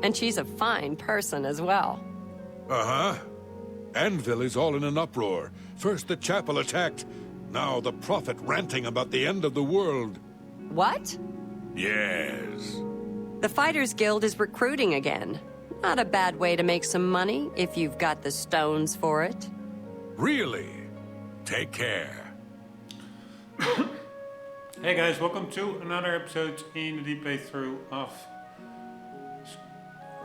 And she's a fine person as well. Uh-huh. Anvil is all in an uproar. First the chapel attacked, now the prophet ranting about the end of the world. What? Yes. The Fighters Guild is recruiting again. Not a bad way to make some money if you've got the stones for it. Really? Take care. Hey guys, welcome to another episode in the deep playthrough of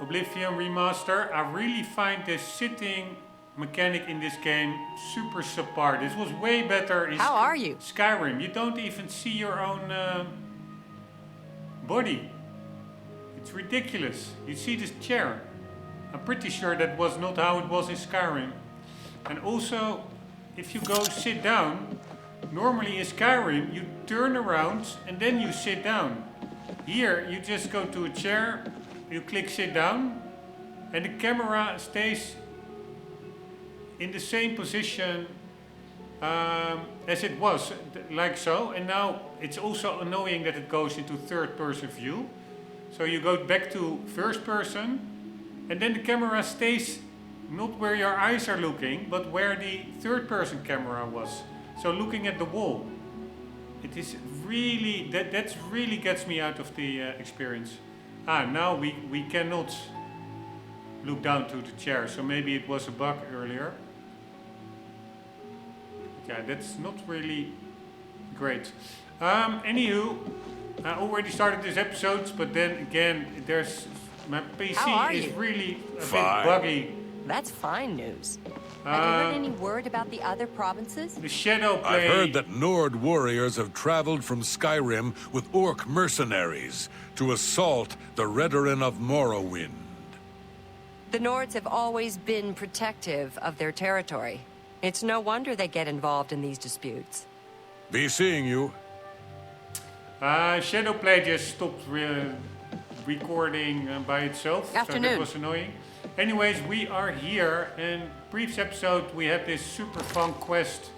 Oblivion Remastered. I really find this sitting mechanic in this game super subpar. This was way better in How are you? Skyrim. You don't even see your own body. It's ridiculous. You see this chair. I'm pretty sure that was not how it was in Skyrim. And also, if you go sit down, normally in Skyrim you turn around and then you sit down. Here you just go to a chair, you click sit down, and the camera stays in the same position as it was, like so. And now it's also annoying that it goes into third person view. So you go back to first person, and then the camera stays not where your eyes are looking, but where the third person camera was. So looking at the wall. It is really, that really gets me out of the experience. Now we cannot look down to the chair, so maybe it was a bug earlier. Yeah, that's not really great. Anywho, I already started this episode, but then again, my PC is really a bit buggy. That's fine news. Have you heard any word about the other provinces? The Shadow Play. I've heard that Nord warriors have traveled from Skyrim with Orc mercenaries to assault the Redoran of Morrowind. The Nords have always been protective of their territory. It's no wonder they get involved in these disputes. Be seeing you. Shadow Play just stopped recording by itself. Afternoon. So that was annoying. Anyways, we are here. In previous episode we had this super fun quest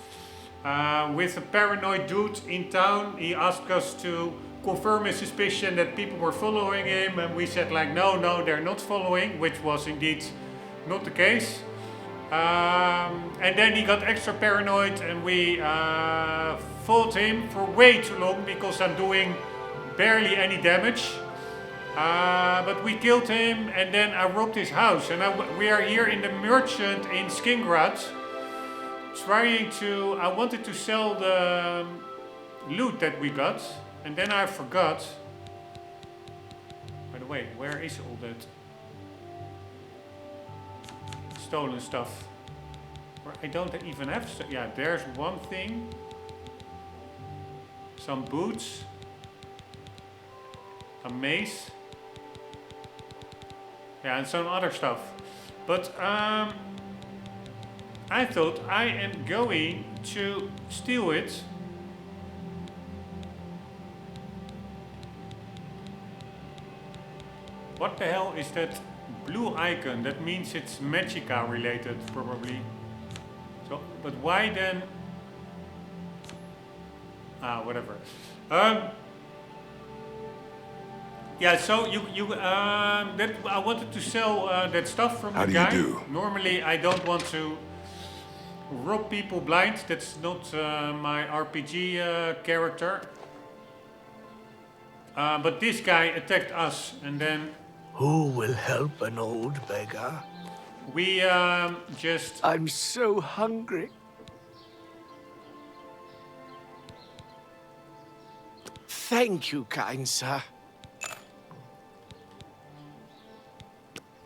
with a paranoid dude in town. He asked us to confirm his suspicion that people were following him, and we said like no, they're not following, which was indeed not the case. And then he got extra paranoid, and we fought him for way too long because I'm doing barely any damage. But we killed him, and then I robbed his house, and we are here in the merchant in Skingrad, I wanted to sell the loot that we got, and then I forgot. By the way, where is all that stolen stuff? I don't even have yeah, there's one thing. Some boots. A mace. Yeah, and some other stuff. But I thought I am going to steal it. What the hell is that blue icon? That means it's Magicka related, probably. So, but why then? Whatever. Yeah, so that I wanted to sell that stuff from the guy. How do you do? Normally, I don't want to rob people blind. That's not my RPG character. But this guy attacked us, and then who will help an old beggar? we just. I'm so hungry. Thank you, kind sir.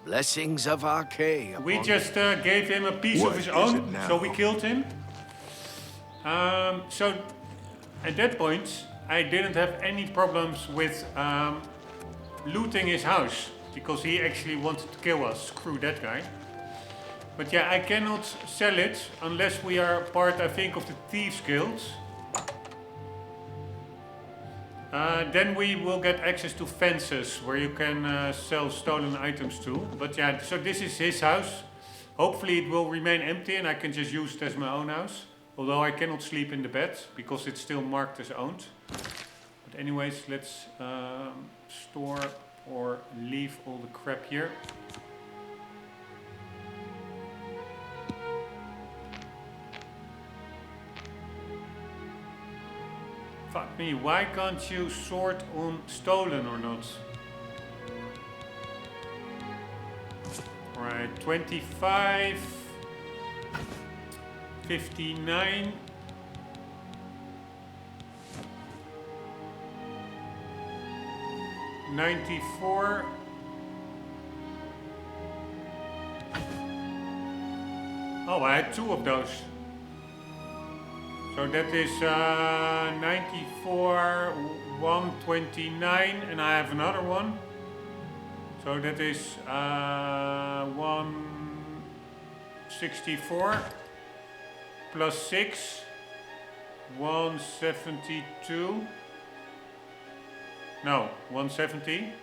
Blessings of Archay. We just gave him a piece of his own, so we killed him. So at that point, I didn't have any problems with looting his house, because he actually wanted to kill us. Screw that guy. But yeah, I cannot sell it unless we are part, I think, of the Thieves Guild. Then we will get access to fences where you can sell stolen items too. But yeah, so this is his house. Hopefully it will remain empty and I can just use it as my own house. Although I cannot sleep in the bed because it's still marked as owned. But anyways, let's store or leave all the crap here. Fuck me, why can't you sort on stolen or not? Alright, 25, 59. $94. Oh, I had two of those. So that is 94, 129, and I have another one. So that is 164 plus 6, 172. No, 170.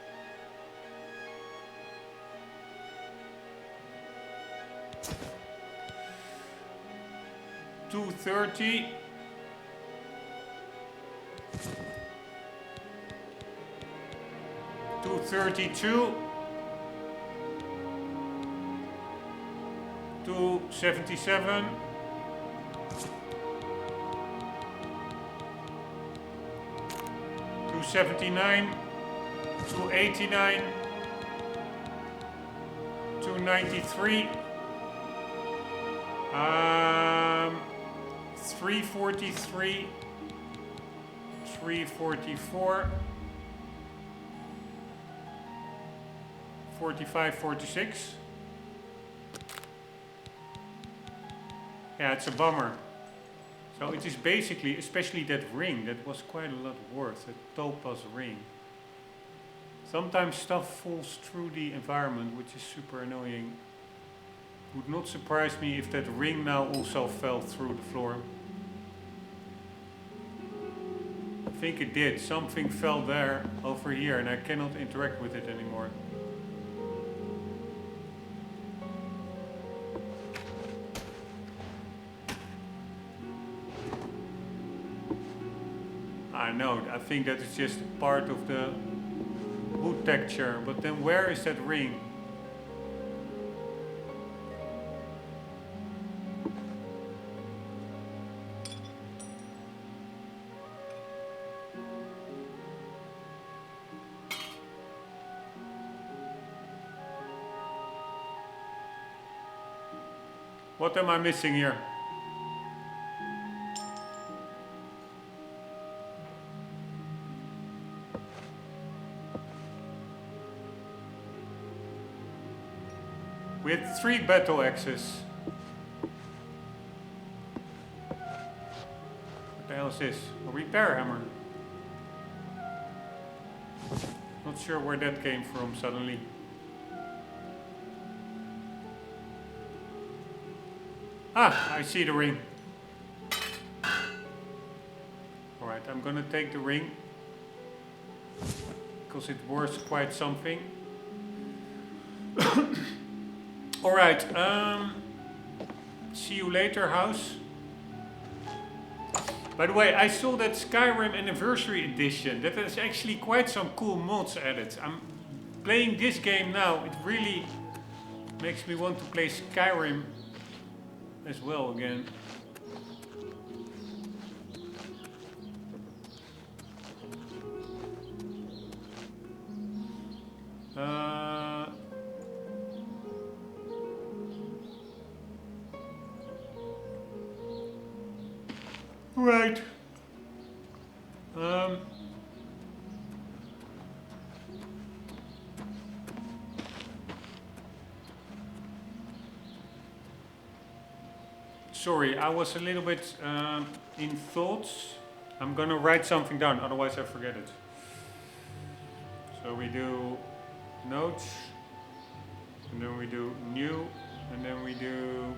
$230. $232. $277. $279. $289. $293. 343, 344, 45, 46. Yeah, it's a bummer. So it is basically, especially that ring, that was quite a lot worth, a topaz ring. Sometimes stuff falls through the environment, which is super annoying. Would not surprise me if that ring now also fell through the floor. I think it did. Something fell there over here and I cannot interact with it anymore. I know, I think that is just part of the HUD texture, but then where is that ring? What am I missing here? We had 3 battle axes. What the hell is this? A repair hammer. Not sure where that came from suddenly. Ah, I see the ring. Alright, I'm gonna take the ring. Because it worth quite something. Alright, see you later, house. By the way, I saw that Skyrim Anniversary Edition. That has actually quite some cool mods added. I'm playing this game now. It really makes me want to play Skyrim as well again. Right. Sorry, I was a little bit in thoughts. I'm gonna write something down, otherwise I forget it. So we do notes, and then we do new, and then we do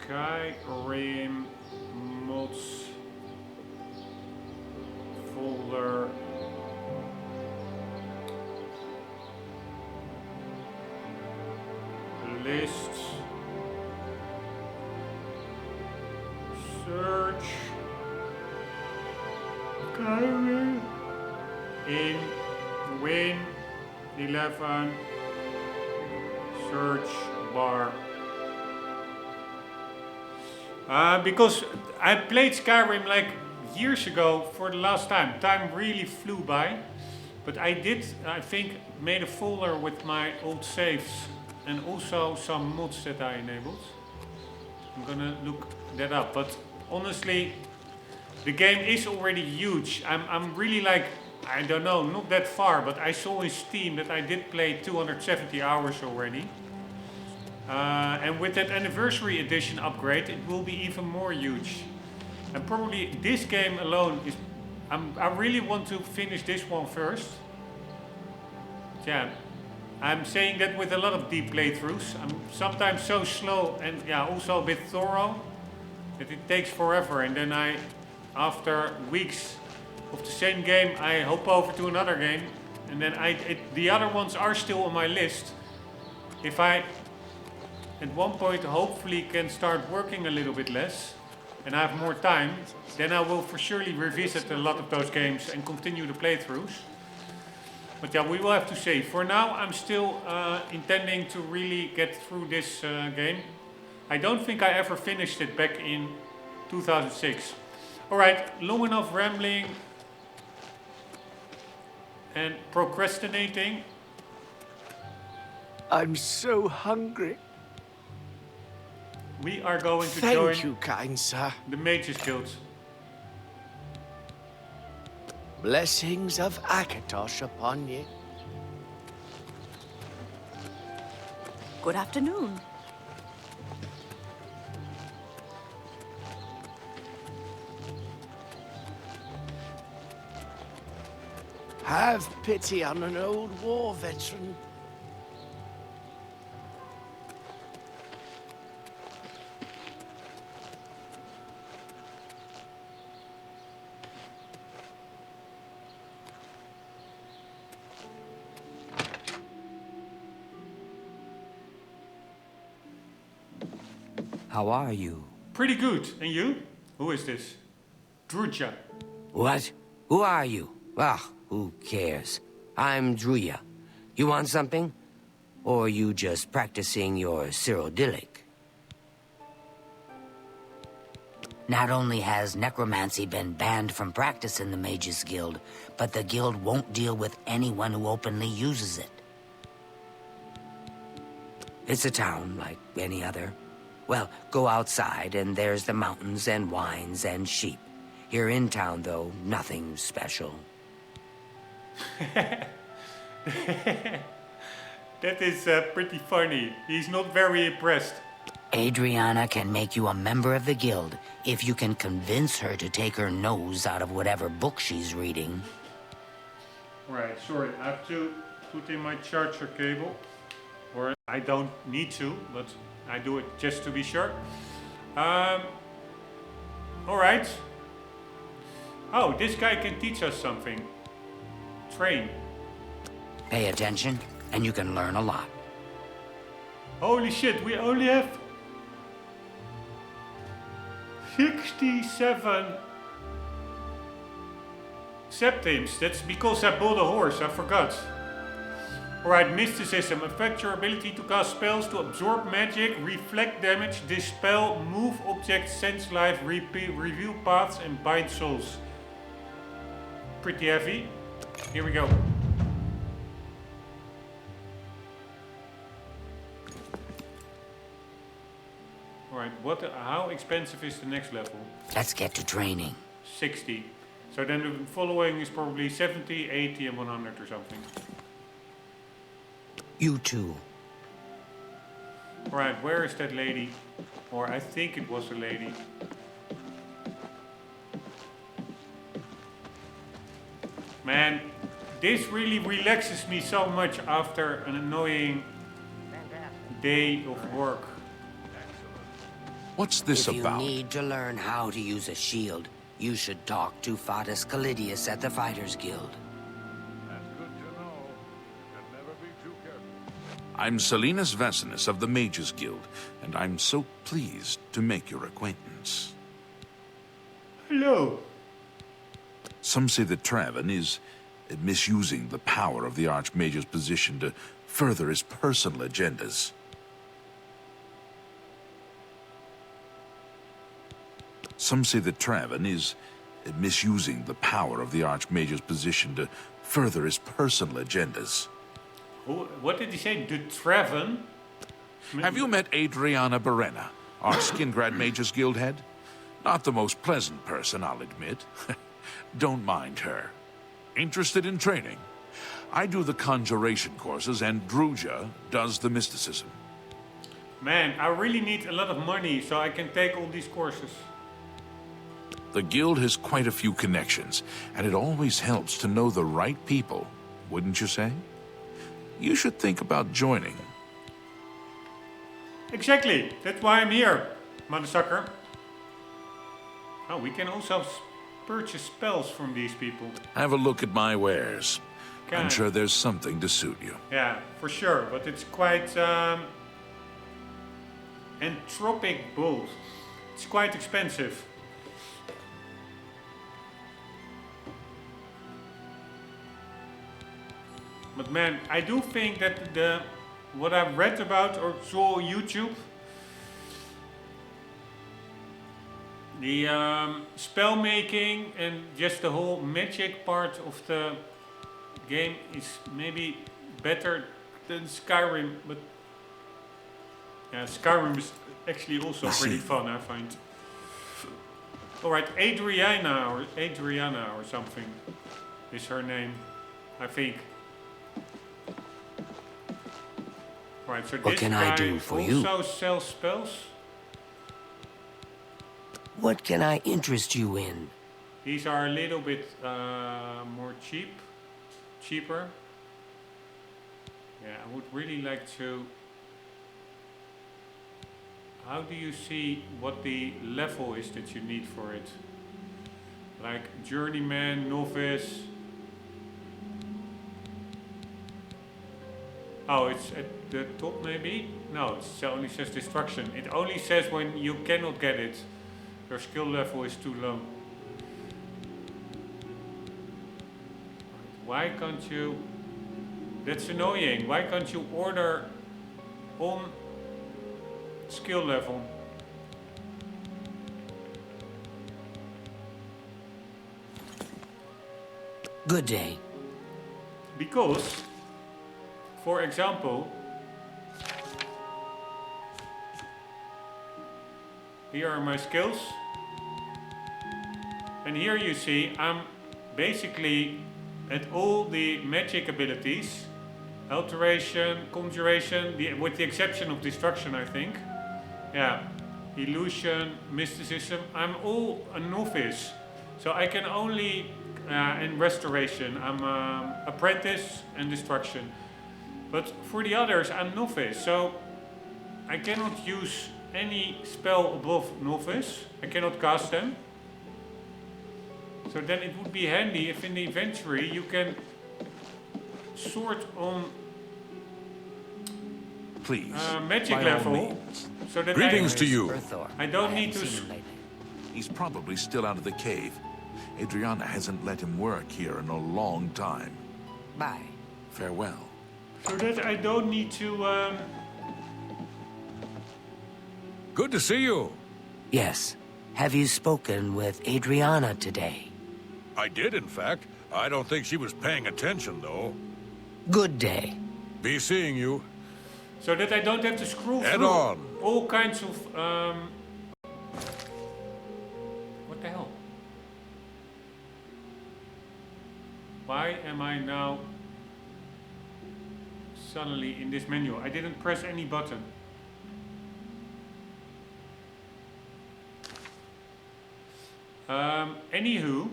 Skyrim mods folder. List. Search Skyrim in win 11. Search bar. Because I played Skyrim like years ago for the last time. Time really flew by. But I did, I think, made a folder with my old saves and also some mods that I enabled. I'm gonna look that up. But honestly, the game is already huge. I'm really like, I don't know, not that far, but I saw in Steam that I did play 270 hours already. And with that anniversary edition upgrade, it will be even more huge. And probably this game alone is, I really want to finish this one first. Yeah, I'm saying that with a lot of deep playthroughs. I'm sometimes so slow and yeah, also a bit thorough that it takes forever. And then after weeks of the same game, I hop over to another game. And then the other ones are still on my list. If I, at one point, hopefully can start working a little bit less and I have more time, then I will for surely revisit a lot of those games and continue the playthroughs. But yeah, we will have to see. For now, I'm still intending to really get through this game. I don't think I ever finished it back in 2006. Alright, long enough rambling and procrastinating. I'm so hungry. We are going to Thank join you, kind sir. the Mages Guild. Blessings of Akatosh upon you. Good afternoon. Have pity on an old war veteran. How are you? Pretty good. And you? Who is this? Druja. What? Who are you? Ah, who cares? I'm Druya. You want something? Or you just practicing your Cyrodiilic? Not only has necromancy been banned from practice in the Mages Guild, but the guild won't deal with anyone who openly uses it. It's a town like any other. Well, go outside and there's the mountains and wines and sheep. Here in town, though, nothing special. That is pretty funny. He's not very impressed. Adriana can make you a member of the guild if you can convince her to take her nose out of whatever book she's reading. Right, sorry. I have to put in my charger cable. Or I don't need to, but I do it just to be sure. Alright. Oh, this guy can teach us something. Train. Pay attention, and you can learn a lot. Holy shit, we only have 67 septims. That's because I bought a horse, I forgot. Alright, mysticism. Affect your ability to cast spells to absorb magic, reflect damage, dispel, move objects, sense life, reveal paths, and bind souls. Pretty heavy. Here we go. Alright, how expensive is the next level? Let's get to training. 60. So then the following is probably 70, 80, and 100 or something. You too. Alright, where is that lady? Or I think it was a lady. Man, this really relaxes me so much after an annoying day of work. What's this If you about? need to learn how to use a shield, you should talk to Fatus Calidius at the Fighters Guild. I'm Salinas Vasinus of the Mages Guild, and I'm so pleased to make your acquaintance. Hello. Some say that Traven is misusing the power of the Archmage's position to further his personal agendas. Some say that Traven is misusing the power of the Archmage's position to further his personal agendas. What did he say? The Traven? Have you met Adriana Berena, our Skingrad Mages Guild head? Not the most pleasant person, I'll admit. Don't mind her. Interested in training? I do the conjuration courses and Druja does the mysticism. Man, I really need a lot of money so I can take all these courses. The guild has quite a few connections, and it always helps to know the right people, wouldn't you say? You should think about joining. Exactly, that's why I'm here, motherfucker. Oh, we can also purchase spells from these people. Have a look at my wares. I'm Can. sure there's something to suit you. Yeah, for sure, but it's quite entropic bolt. It's quite expensive. But man, I do think that what I've read about or saw on YouTube, the spell making and just the whole magic part of the game is maybe better than Skyrim, but yeah, Skyrim is actually also pretty fun, I find. Alright, Adriana or something is her name, I think. Right, so What this can guy I do for you? also sells spells. What can I interest you in? These are a little bit more cheaper. Yeah, I would really like to. How do you see what the level is that you need for it? Like journeyman, novice. Oh, it's at the top maybe? No, it only says destruction. It only says when you cannot get it. Your skill level is too low. Why can't you... That's annoying. Why can't you order on skill level? Good day. Because, for example, here are my skills. And here you see I'm basically at all the magic abilities. Alteration, conjuration, with the exception of destruction, I think. Yeah, illusion, mysticism. I'm all a novice. So I can only, in restoration, I'm apprentice and destruction. But for the others, I'm novice. So I cannot use any spell above novice. I cannot cast them. So then it would be handy if in the inventory you can sort on Please. magic by all level. means. So that Greetings to you. Berthor. I don't I need haven't to seen him lately. He's probably still out of the cave. Adriana hasn't let him work here in a long time. Bye. Farewell. So that I don't need to Good to see you. Yes. Have you spoken with Adriana today? I did, in fact. I don't think she was paying attention, though. Good day. Be seeing you. so that I don't have to scroll Head through on. all kinds of what the hell? Why am I now suddenly in this menu? I didn't press any button. Anywho,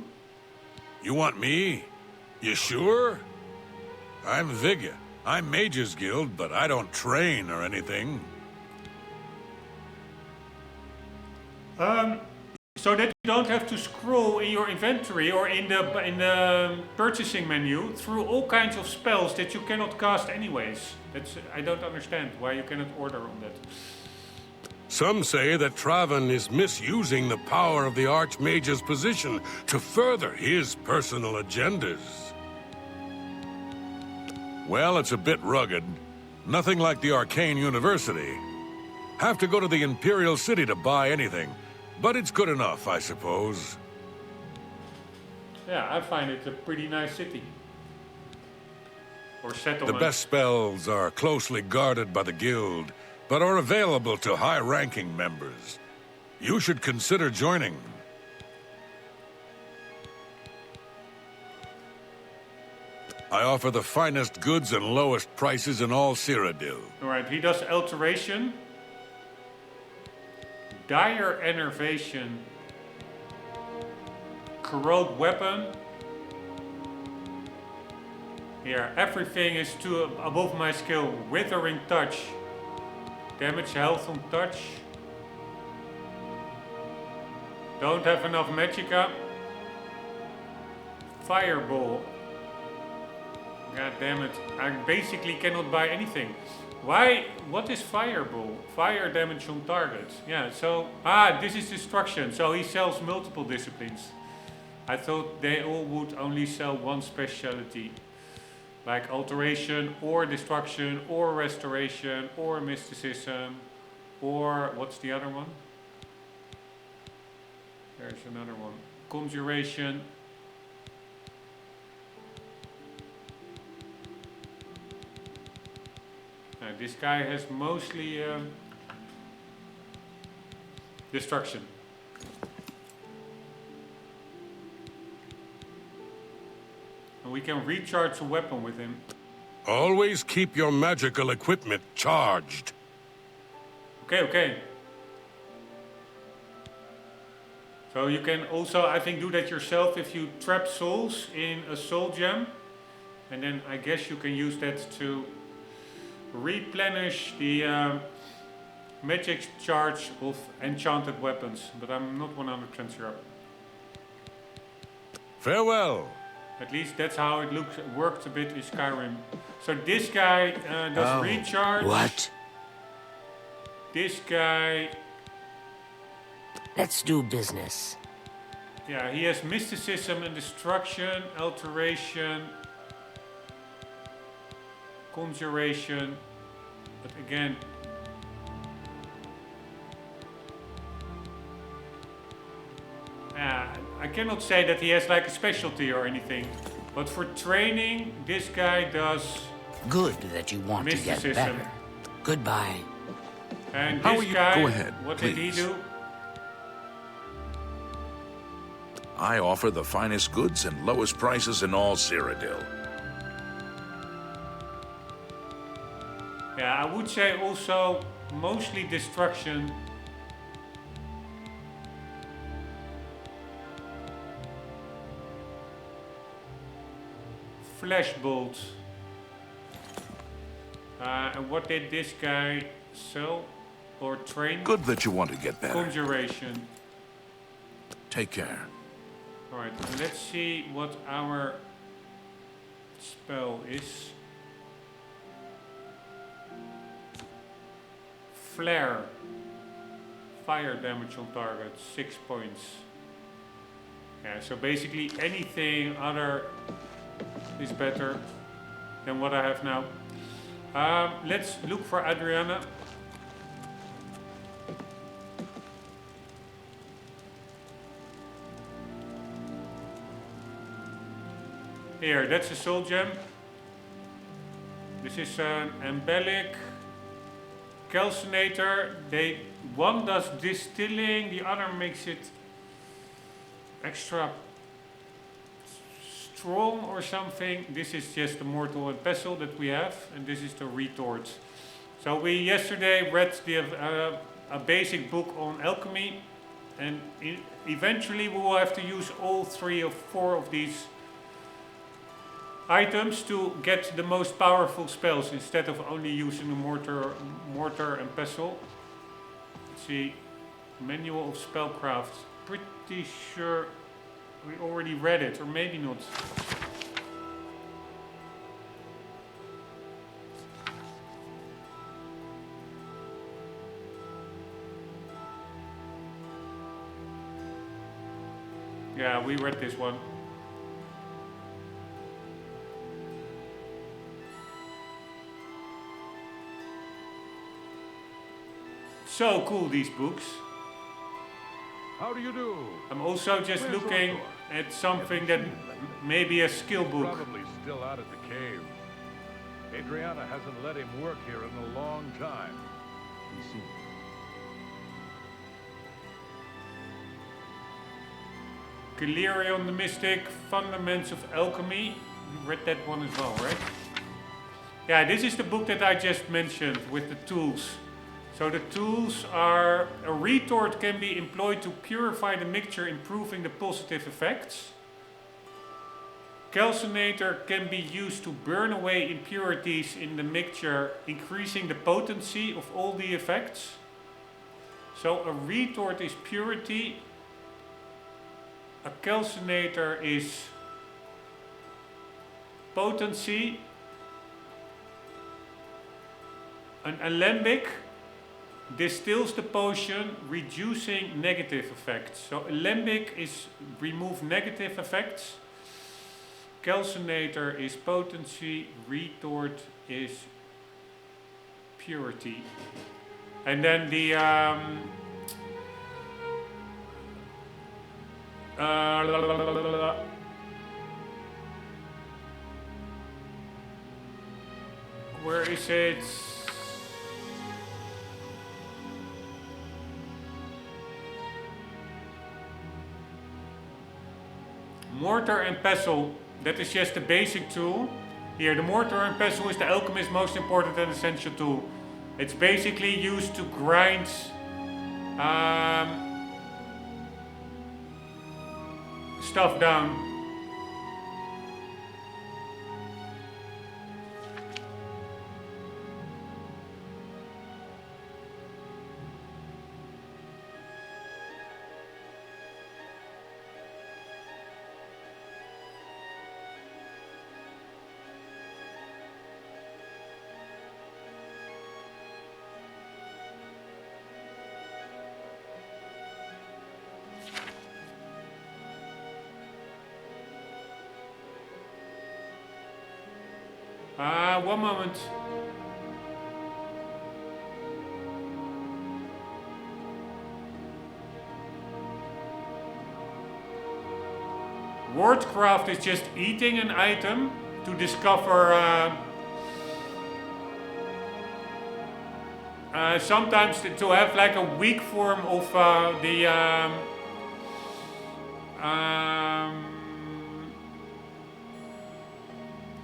You want me? You sure? I'm Vigya. I'm Mage's Guild, but I don't train or anything. so that you don't have to scroll in your inventory or in the purchasing menu through all kinds of spells that you cannot cast anyways. I don't understand why you cannot order on that. Some say that Traven is misusing the power of the Archmage's position to further his personal agendas. Well, it's a bit rugged. Nothing like the Arcane University. Have to go to the Imperial City to buy anything. But it's good enough, I suppose. Yeah, I find it a pretty nice city. Or The settlement. best spells are closely guarded by the guild, but are available to high-ranking members. You should consider joining. I offer the finest goods and lowest prices in all Cyrodiil. Alright, he does alteration. Dire enervation. Corrode weapon. Here, everything is above my skill. Withering touch. Damage health on touch. Don't have enough magicka. Fireball. God damn it. I basically cannot buy anything. Why? What is fireball? Fire damage on target. Yeah, so... this is destruction. So he sells multiple disciplines. I thought they all would only sell one specialty. Like alteration, or destruction, or restoration, or mysticism, or... What's the other one? There's another one. Conjuration. This guy has mostly destruction. And we can recharge a weapon with him. Always keep your magical equipment charged. Okay. So you can also, I think, do that yourself if you trap souls in a soul gem. And then I guess you can use that to replenish the magic charge of enchanted weapons. But I'm not 100% sure. Farewell. At least that's how it worked a bit in Skyrim. So this guy does recharge. What? This guy... Let's do business. Yeah, he has mysticism and destruction, alteration, conjuration, but again, I cannot say that he has like a specialty or anything, but for training, this guy does Good that you want to get mysticism. better. Goodbye. And How this are you- guy, Go ahead, what did he please. do? I offer the finest goods and lowest prices in all Cyrodiil. Yeah, I would say also mostly destruction. Flashbolt. And what did this guy sell or train? Good that you want to get better. Conjuration. Take care. Alright, let's see what our spell is. Flare. Fire damage on target, 6 points. Yeah, so basically anything other is better than what I have now. Let's look for Adriana. Here, that's a soul gem. This is an embellic calcinator. One does distilling, the other makes it extra strong or something. This is just the mortal and pestle that we have, and this is the retort. So we yesterday read a basic book on alchemy, and eventually we will have to use all 3 or 4 of these items to get the most powerful spells instead of only using a mortar and pestle. Let's see, manual of spellcraft. Pretty sure we already read it, or maybe not. Yeah, we read this one. So cool, these books. How do you do? I'm also just looking at something that may be a skill book. Probably still out at the cave. Adriana hasn't let him work here in a long time. Galerion the Mystic, Fundaments of Alchemy. You read that one as well, right? Yeah, this is the book that I just mentioned with the tools. So the tools are, a retort can be employed to purify the mixture, improving the positive effects. Calcinator can be used to burn away impurities in the mixture, increasing the potency of all the effects. So a retort is purity. A calcinator is potency. An alembic distills the potion, reducing negative effects. So alembic is remove negative effects. Calcinator is potency. Retort is purity. And then the where is it? Mortar and pestle, that is just the basic tool. Here, the mortar and pestle is the alchemist's most important and essential tool. It's basically used to grind stuff down. One moment. Wordcraft is just eating an item to discover sometimes to have like a weak form of the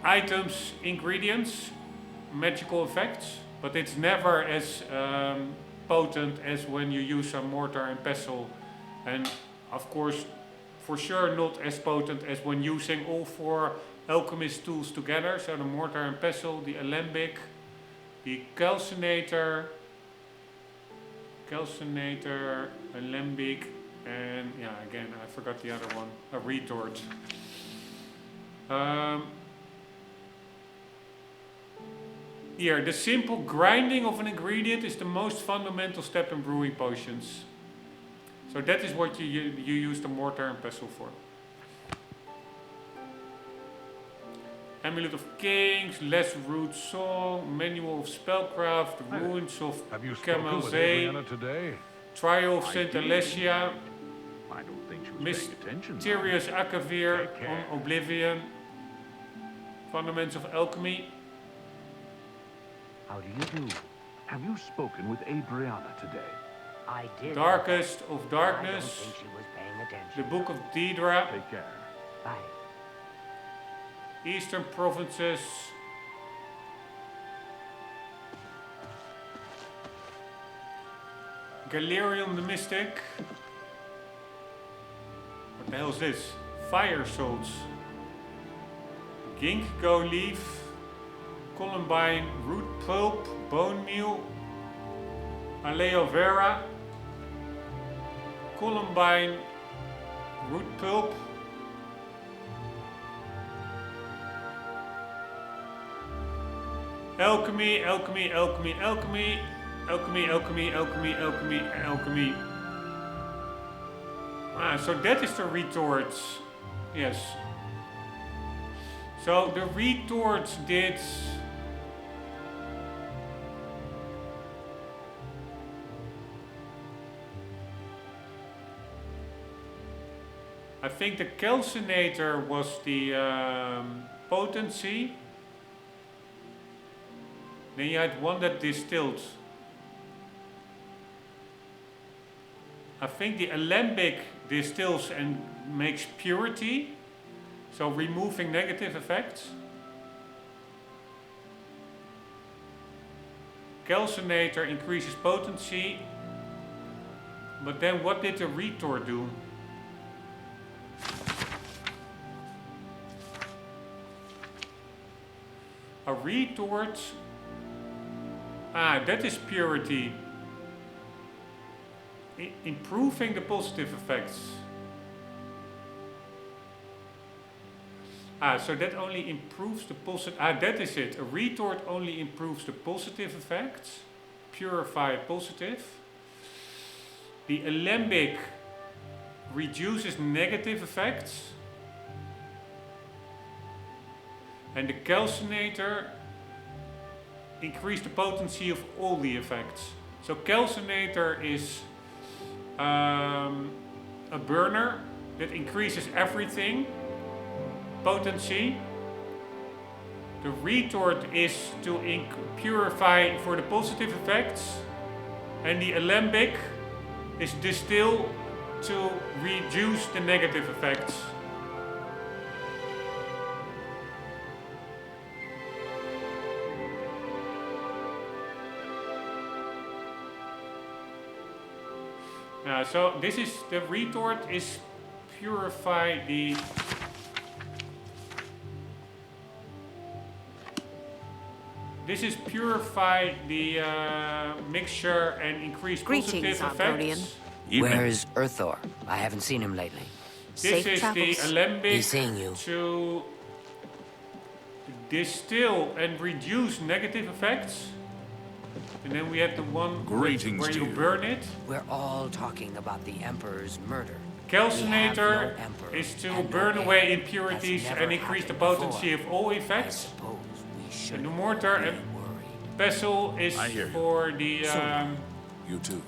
items, ingredients, magical effects, but it's never as potent as when you use a mortar and pestle, and of course for sure not as potent as when using all four alchemist tools together. So the mortar and pestle, the alembic, the calcinator, alembic, and yeah, again I forgot the other one, a retort. Here, the simple grinding of an ingredient is the most fundamental step in brewing potions. So that is what you use the mortar and pestle for. Amulet of Kings, Less Root Song, Manual of Spellcraft, Ruins of Have you spoken with Adriana today? Trial of Saint Alessia, I don't think she was paying attention. Mysterious Akavir on Oblivion, Fundamentals of Alchemy. How do you do? Have you spoken with Adriana today? I did. Darkest of Darkness, I don't think she was paying attention. the Book of Daedra, Take care. Bye. Eastern Provinces, Galerion the Mystic. What the hell is this? Fire Souls, Ginkgo Leaf, Columbine, Root Pulp, Bone Meal, Aloe Vera, Columbine, Root Pulp, Alchemy, Alchemy, Alchemy, Alchemy, Alchemy, Alchemy, Alchemy, Alchemy, Alchemy. Ah, so that is the retorts. Yes. So the retorts did... I think the calcinator was the potency. Then you had one that distilled. I think the alembic distills and makes purity, so removing negative effects. Calcinator increases potency, but then what did the retort do? A retort, that is purity. Improving the positive effects. So that only improves the positive. That is it. A retort only improves the positive effects. Purify positive. The alembic reduces negative effects. And the calcinator increases the potency of all the effects. So calcinator is a burner that increases everything. Potency. The retort is to purify for the positive effects, and the alembic is distill to reduce the negative effects. So this is the retort is purify the mixture and increase positive effects. Where's Earthor? I haven't seen him lately. This is the alembic He's seeing you. to distill and reduce negative effects. And then we have the one Greetings where to you you. burn it. We're all talking about the Emperor's murder. Calcinator We have no emperor is to and no burn heir. away That's impurities never and increase the happened potency before. of all I effects. suppose we should And the mortar be and worried. pestle is I hear you. for the You too.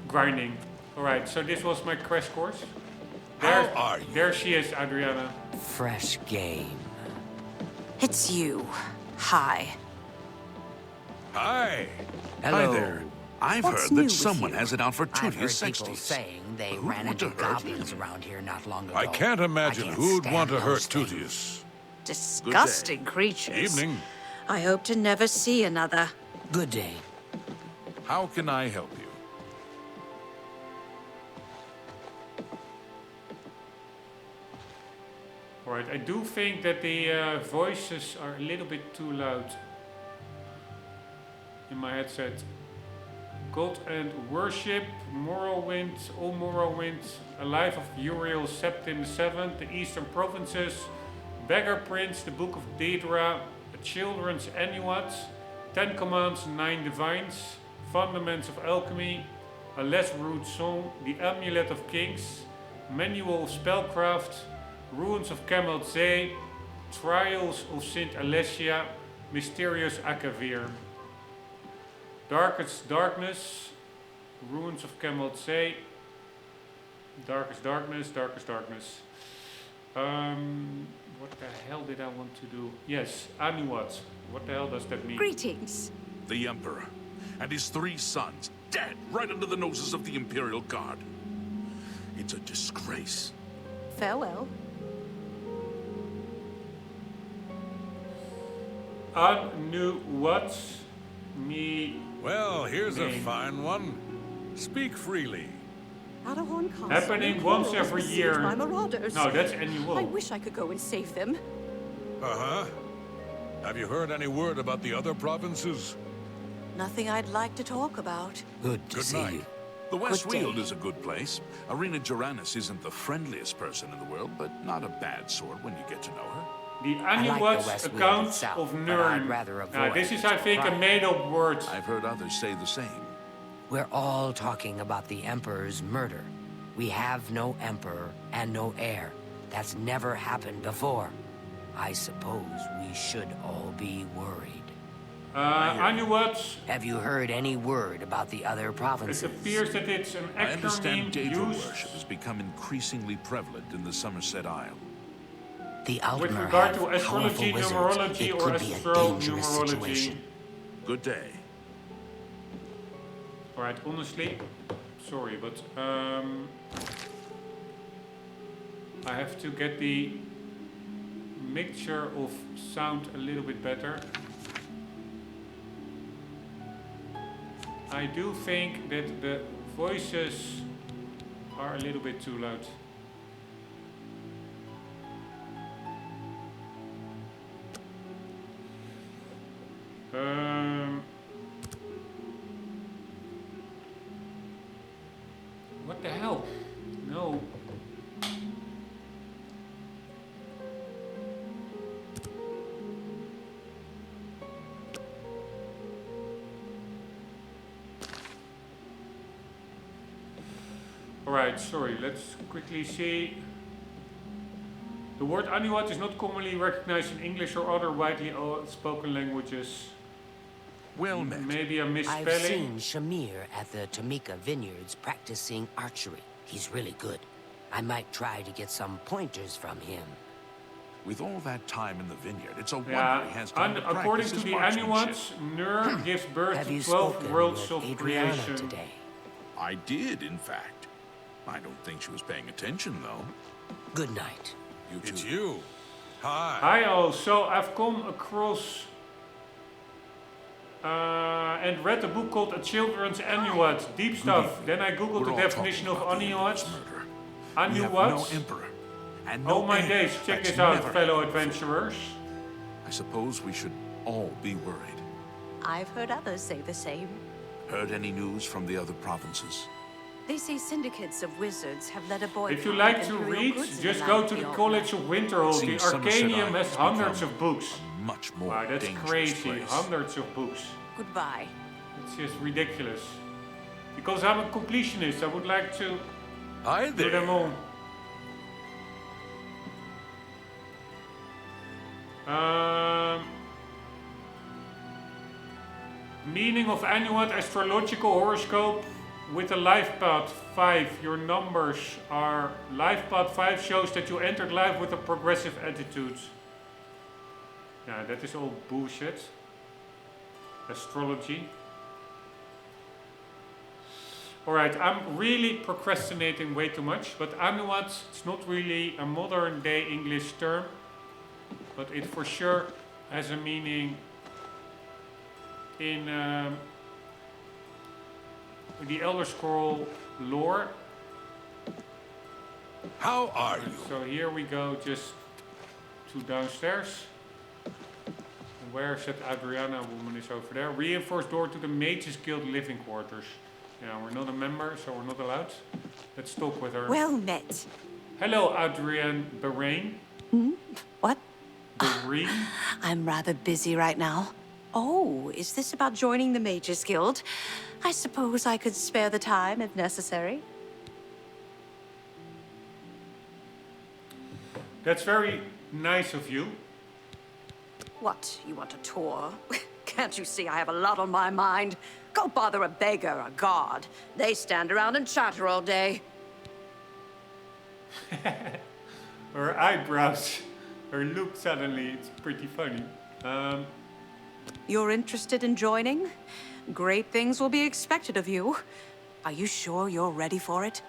grinding. Alright, so this was my crash course. How are you? There she is, Adriana. Fresh game. It's you. Hi. Hi. Hello. Hi there. I've What's heard new that with someone you? has it out for I've heard Tunia's people 60s. saying they Who'd ran want into to hurt goblins around here not long ago. I can't imagine can't who'd stand want to hurt those things. Tutius. Disgusting creatures. Evening. I hope to never see another. Good day. How can I help you? Alright, I do think that the voices are a little bit too loud in my headset. God and worship, Morrowind, O Morrowind, A Life of Uriel, Septim VII, the Eastern Provinces, Beggar Prince, the Book of Daedra, a Children's Annuat, 10 Commands, 9 Divines, Fundaments of Alchemy, A Less Rude Song, The Amulet of Kings, Manual of Spellcraft, Ruins of Camel Zee, Trials of St. Alessia, Mysterious Akavir. Darkest Darkness, Ruins of Camel Zee, Darkest Darkness, Darkest Darkness. What the hell did I want to do? Yes, Anuat. What the hell does that mean? Greetings. The Emperor and his 3 sons dead right under the noses of the Imperial Guard. It's a disgrace. Farewell. Anuat me Well, here's a Name. fine one. Speak freely. Adahorn Castle. Happening once every besieged year. by marauders. No, that's annual. I wish I could go and save them. Uh-huh. Have you heard any word about the other provinces? Nothing I'd like to talk about. Good to Good see night. you. The West Good day. Weald is a good place. Arena Geranus isn't the friendliest person in the world, but not a bad sort when you get to know her. The I like the Anuat's West Weald account itself, of but Nurn. I'd rather avoid This is, I think, a pride. made-up word. I've heard others say the same. We're all talking about the Emperor's murder. We have no Emperor and no heir. That's never happened before. I suppose we should all be worried. Anuwat, Have you heard any word about the other it provinces? appears that it's an I understand acronym Daedra used worship has become increasingly prevalent in the Somerset Isle. The with Altmer regard have to astrology, powerful wizards. numerology, It or could be a dangerous astro-numerology. situation. Good day. Alright, honestly, sorry, but I have to get the mixture of sound a little bit better. I do think that the voices are a little bit too loud. What the hell? No. Alright, sorry, let's quickly see. The word Anuwat is not commonly recognized in English or other widely spoken languages. Well met. Maybe a I've misspelling. seen Shamir at the Tamika Vineyards practicing archery. He's really good. I might try to get some pointers from him. With all that time in the vineyard, it's a wonder Yeah, he has time and to according practice to his the marksmanship. Anuwats, Nur gives birth Have to you 12 spoken worlds with of Adriana creation. today? I did, in fact. I don't think she was paying attention, though. Good night. You It's too. you. Hi. Hi all, so I've come across and read a book called A Children's Anuwat. Deep stuff. Then I googled We're the all definition of talking about the Anuwat. murder. We have no Anuwat. emperor. And no Oh my heir. days, check That's this out, never fellow happened before. adventurers. I suppose we should all be worried. I've heard others say the same. Heard any news from the other provinces? They say syndicates of wizards have led a boy. If you like to read, just go to the College of Winterhold. The Seems Somerset Arcanium Isle has has hundreds become of books. A much more Wow, that's dangerous crazy. place. Hundreds of books. Goodbye. It's just ridiculous. Because I'm a completionist, I would like to Hi do them there. all. Meaning of Anuwat astrological horoscope with a life path 5. Your numbers are life path 5 shows that you entered life with a progressive attitude. Yeah, that is all bullshit. Astrology. Alright, I'm really procrastinating way too much, but Anuwat, it's not really a modern day English term, but it for sure has a meaning in the Elder Scroll lore. How are you? So here we go, just to downstairs. And where is that Adriana woman is over there? Reinforced door to the Mages Guild living quarters. Yeah, we're not a member, so we're not allowed. Let's talk with her. Well met. Hello, Adrienne Barain. What? Barain? I'm rather busy right now. Oh, is this about joining the Mages Guild? I suppose I could spare the time if necessary. That's very nice of you. What, you want a tour? Can't you see I have a lot on my mind? Go bother a beggar or a god. They stand around and chatter all day. Her eyebrows, her look suddenly, it's pretty funny. You're interested in joining? Great things will be expected of you. Are you sure you're ready for it?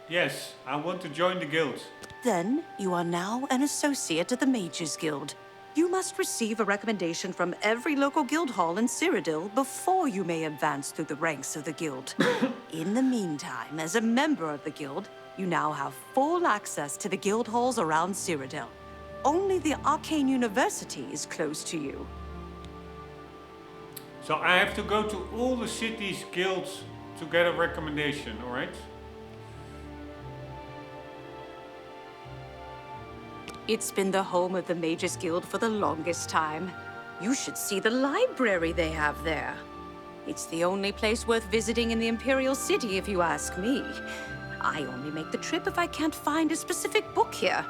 Yes, I want to join the guild. Then you are now an associate of the Mages Guild. You must receive a recommendation from every local guild hall in Cyrodiil before you may advance through the ranks of the guild. In the meantime, as a member of the guild, you now have full access to the guild halls around Cyrodiil. Only the Arcane University is close to you. So I have to go to all the cities' guilds to get a recommendation, alright? It's been the home of the Mages Guild for the longest time. You should see the library they have there. It's the only place worth visiting in the Imperial City, if you ask me. I only make the trip if I can't find a specific book here.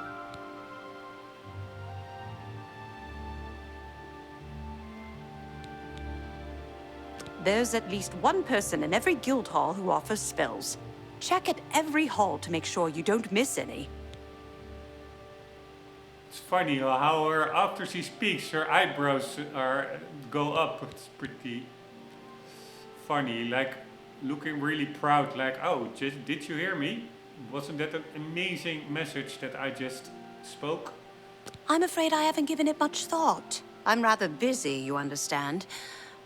There's at least one person in every guild hall who offers spells. Check at every hall to make sure you don't miss any. It's funny how her, after she speaks, her eyebrows go up. It's pretty funny, like looking really proud, like, oh, did you hear me? Wasn't that an amazing message that I just spoke? I'm afraid I haven't given it much thought. I'm rather busy, you understand.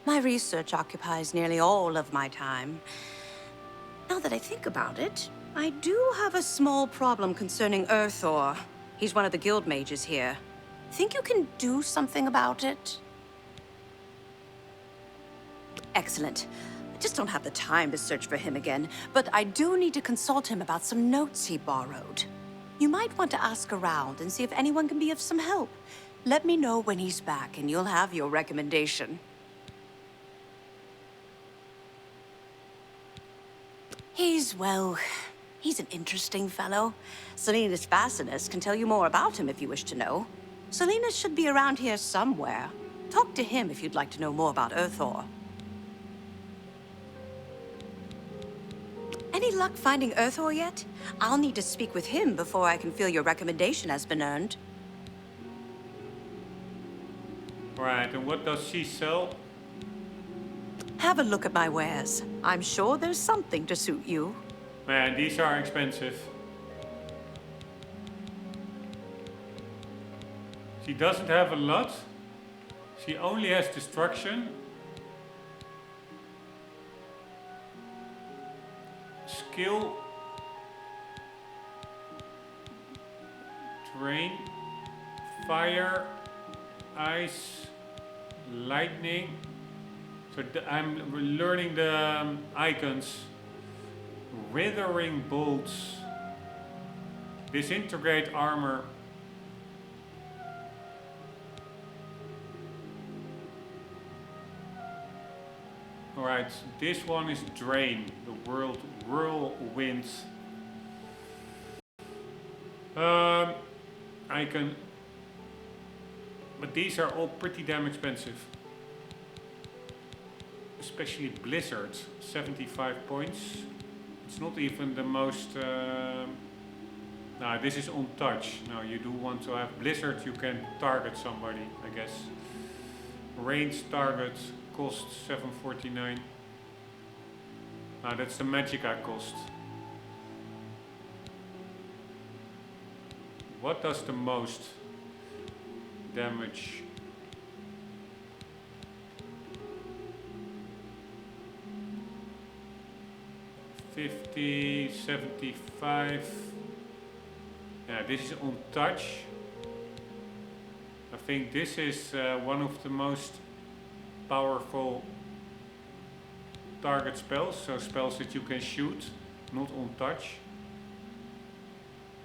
My research occupies nearly all of my time. Now that I think about it, I do have a small problem concerning Earthor. He's one of the guild mages here. Think you can do something about it? Excellent. I just don't have the time to search for him again, but I do need to consult him about some notes he borrowed. You might want to ask around and see if anyone can be of some help. Let me know when he's back and you'll have your recommendation. He's an interesting fellow. Selena's Fascinus can tell you more about him if you wish to know. Selena should be around here somewhere. Talk to him if you'd like to know more about Earthor. Any luck finding Earthor yet? I'll need to speak with him before I can feel your recommendation has been earned. Right, and what does she sell? Have a look at my wares. I'm sure there's something to suit you. Man, these are expensive. She doesn't have a lot. She only has destruction. Skill. Terrain. Fire. Ice. Lightning. So I'm learning the icons. Withering bolts. Disintegrate armor. Alright, this one is Drain, the whirlwind. Icon. But these are all pretty damn expensive. Especially Blizzard, 75 points. It's not even the most... Nah, this is on touch. No, you do want to have Blizzard, you can target somebody, I guess. Range target, cost 749. That's the Magicka cost. What does the most damage? $50, $75. Yeah, this is on touch. I think this is one of the most powerful target spells, so spells that you can shoot, not on touch.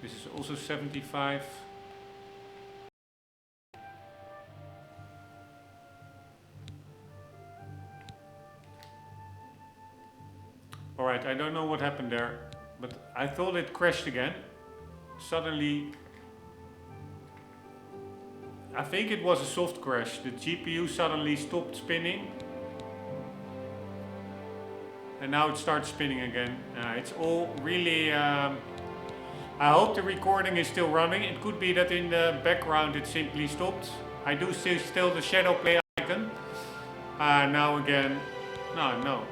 This is also 75. Alright, I don't know what happened there, but I thought it crashed again. Suddenly, I think it was a soft crash. The GPU suddenly stopped spinning. And now it starts spinning again. It's all really... I hope the recording is still running. It could be that in the background it simply stopped. I do see still the shadow play icon. Now again... No.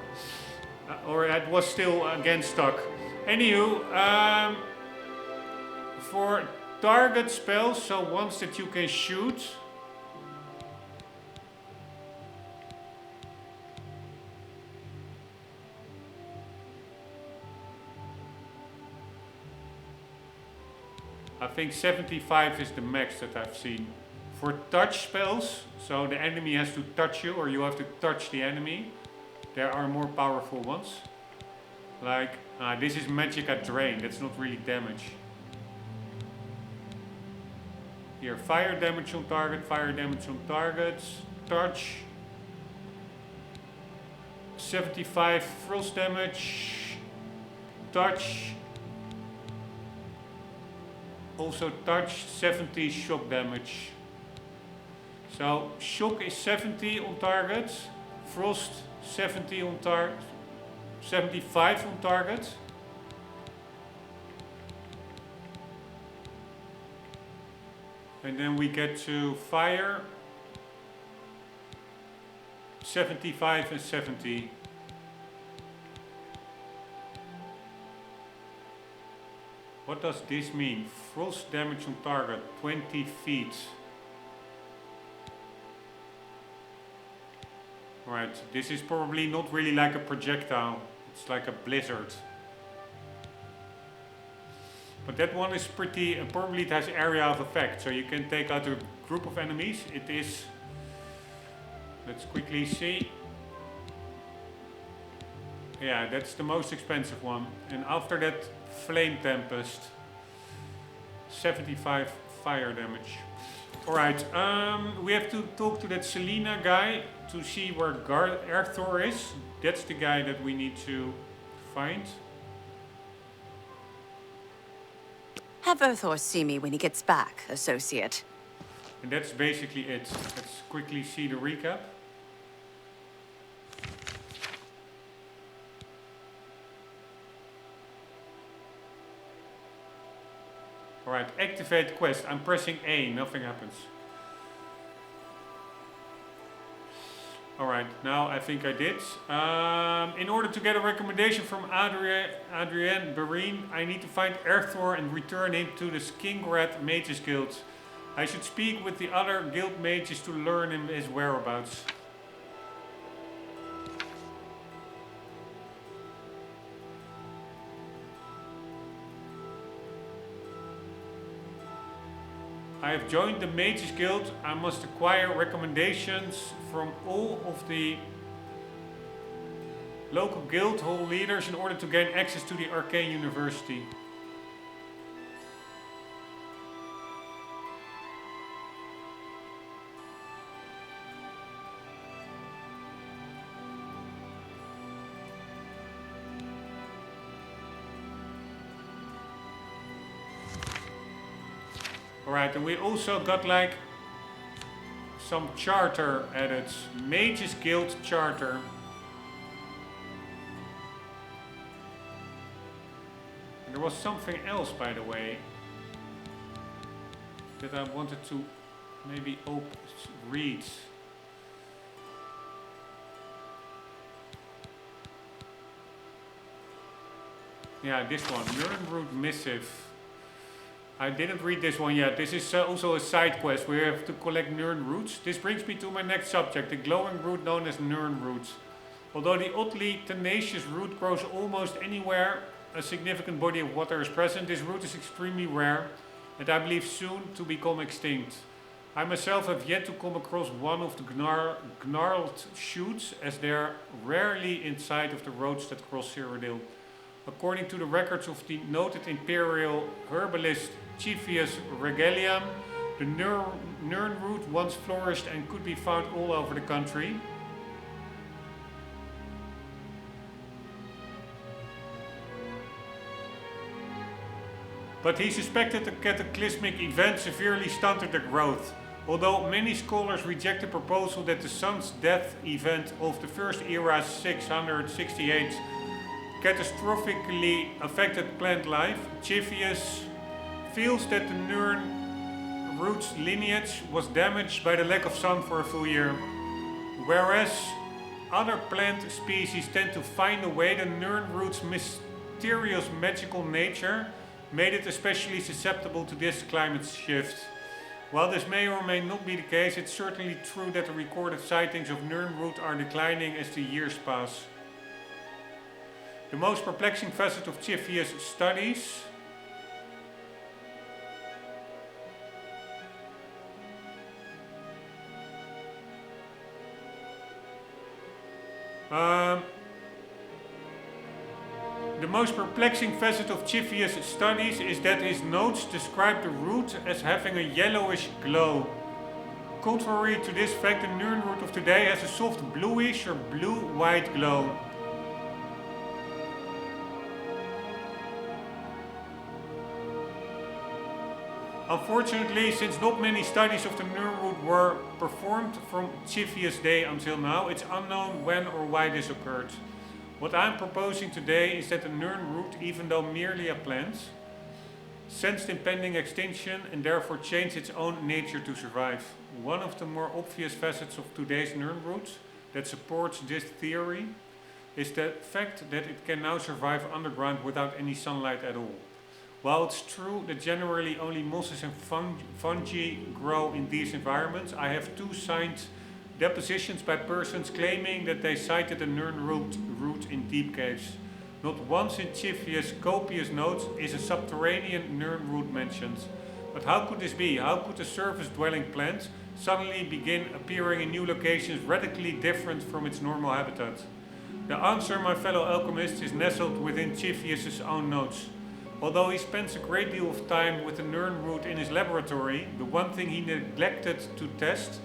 Or it was still again stuck. Anywho, for target spells, so ones that you can shoot. I think 75 is the max that I've seen. For touch spells, so the enemy has to touch you or you have to touch the enemy, there are more powerful ones. Like, this is Magicka Drain, that's not really damage. Here, fire damage on target, touch. 75 frost damage, touch. Also touch, 70 shock damage. So shock is 70 on target, Frost 70 on target, 75 on target. And then we get to fire 75 and 70. What does this mean? Frost damage on target 20 feet. Right, this is probably not really like a projectile. It's like a blizzard. But that one is pretty, probably it has area of effect, so you can take out a group of enemies. It is, let's quickly see. Yeah, that's the most expensive one. And after that, Flame Tempest. 75 fire damage. Alright, we have to talk to that Selena guy to see where Erthor is. That's the guy that we need to find. Have Erthor see me when he gets back, associate. And that's basically it. Let's quickly see the recap. Alright, activate quest. I'm pressing A, nothing happens. Alright, now I think I did. In order to get a recommendation from Adrienne Bereen, I need to find Erthor and return him to the Skingrad Mages Guild. I should speak with the other guild mages to learn his whereabouts. I have joined the Mages Guild. I must acquire recommendations from all of the local guild hall leaders in order to gain access to the Arcane University. Alright, and we also got like some charter added. Mages Guild charter. And there was something else, by the way, that I wanted to maybe read. Yeah, this one, Nirnroot Missive. I didn't read this one yet. This is also a side quest. We have to collect Nirnroots. This brings me to my next subject, the glowing root known as Nirnroots. Although the oddly tenacious root grows almost anywhere a significant body of water is present, this root is extremely rare and I believe soon to become extinct. I myself have yet to come across one of the gnarled shoots, as they are rarely in sight of the roads that cross Cyrodiil. According to the records of the noted imperial herbalist Chivius Regaliam, the Nirnroot once flourished and could be found all over the country. But he suspected a cataclysmic event severely stunted their growth. Although many scholars reject the proposal that the sun's death event of the First Era 668 catastrophically affected plant life, Chivius feels that the Nirnroot's lineage was damaged by the lack of sun for a full year. Whereas other plant species tend to find a way, the Nirnroot's mysterious magical nature made it especially susceptible to this climate shift. While this may or may not be the case, it's certainly true that the recorded sightings of Nirnroot are declining as the years pass. The most perplexing facet of Chivius' studies is that his notes describe the root as having a yellowish glow. Contrary to this fact, the Nirnroot of today has a soft bluish or blue-white glow. Unfortunately, since not many studies of the Nirnroot were performed from Chivia's day until now, it's unknown when or why this occurred. What I'm proposing today is that the Nirnroot, even though merely a plant, sensed impending extinction and therefore changed its own nature to survive. One of the more obvious facets of today's Nirnroot that supports this theory is the fact that it can now survive underground without any sunlight at all. While it's true that generally only mosses and fungi grow in these environments, I have 2 signed depositions by persons claiming that they sighted a Nirnroot in deep caves. Not once in Chivia's copious notes is a subterranean Nirnroot mentioned. But how could this be? How could a surface-dwelling plant suddenly begin appearing in new locations radically different from its normal habitat? The answer, my fellow alchemists, is nestled within Chivius' own notes. Although he spends a great deal of time with the Nirnroot in his laboratory, the one thing he neglected to test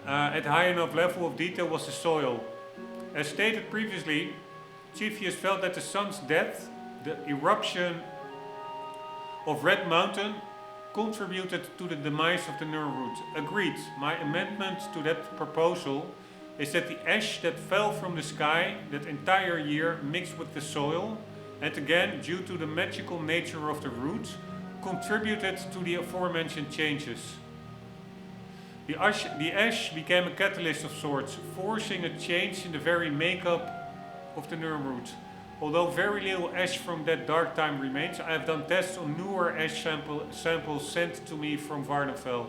at high enough level of detail was the soil. As stated previously, Chivius felt that the sun's death, the eruption of Red Mountain, contributed to the demise of the Nirnroot. Agreed. My amendment to that proposal is that the ash that fell from the sky that entire year mixed with the soil, and again, due to the magical nature of the root, contributed to the aforementioned changes. The ash became a catalyst of sorts, forcing a change in the very makeup of the Nirnroot. Although very little ash from that dark time remains, I have done tests on newer ash samples sent to me from Vardenfell.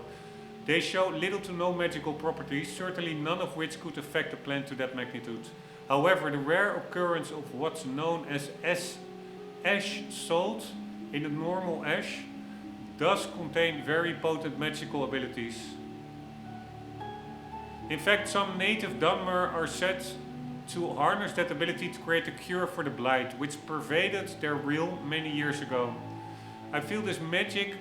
They show little to no magical properties, certainly none of which could affect the plant to that magnitude. However, the rare occurrence of what's known as ash salt in the normal ash does contain very potent magical abilities. In fact, some native Dunmer are said to harness that ability to create a cure for the blight, which pervaded their realm many years ago. I feel this magic,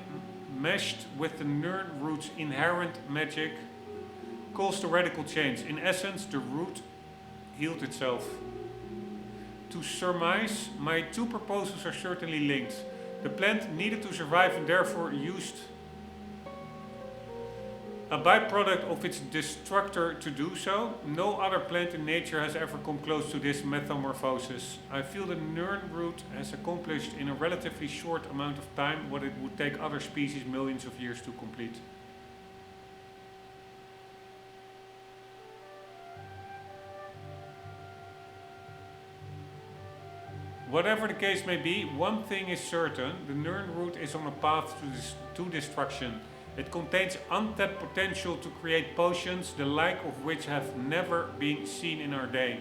meshed with the Nirnroot's inherent magic, caused a radical change. In essence, the root healed itself. To surmise, my 2 proposals are certainly linked. The plant needed to survive and therefore used a byproduct of its destructor to do so. No other plant in nature has ever come close to this metamorphosis. I feel the Nirnroot has accomplished in a relatively short amount of time what it would take other species millions of years to complete. Whatever the case may be, one thing is certain: the Nirnroot is on a path to destruction. It contains untapped potential to create potions, the like of which have never been seen in our day.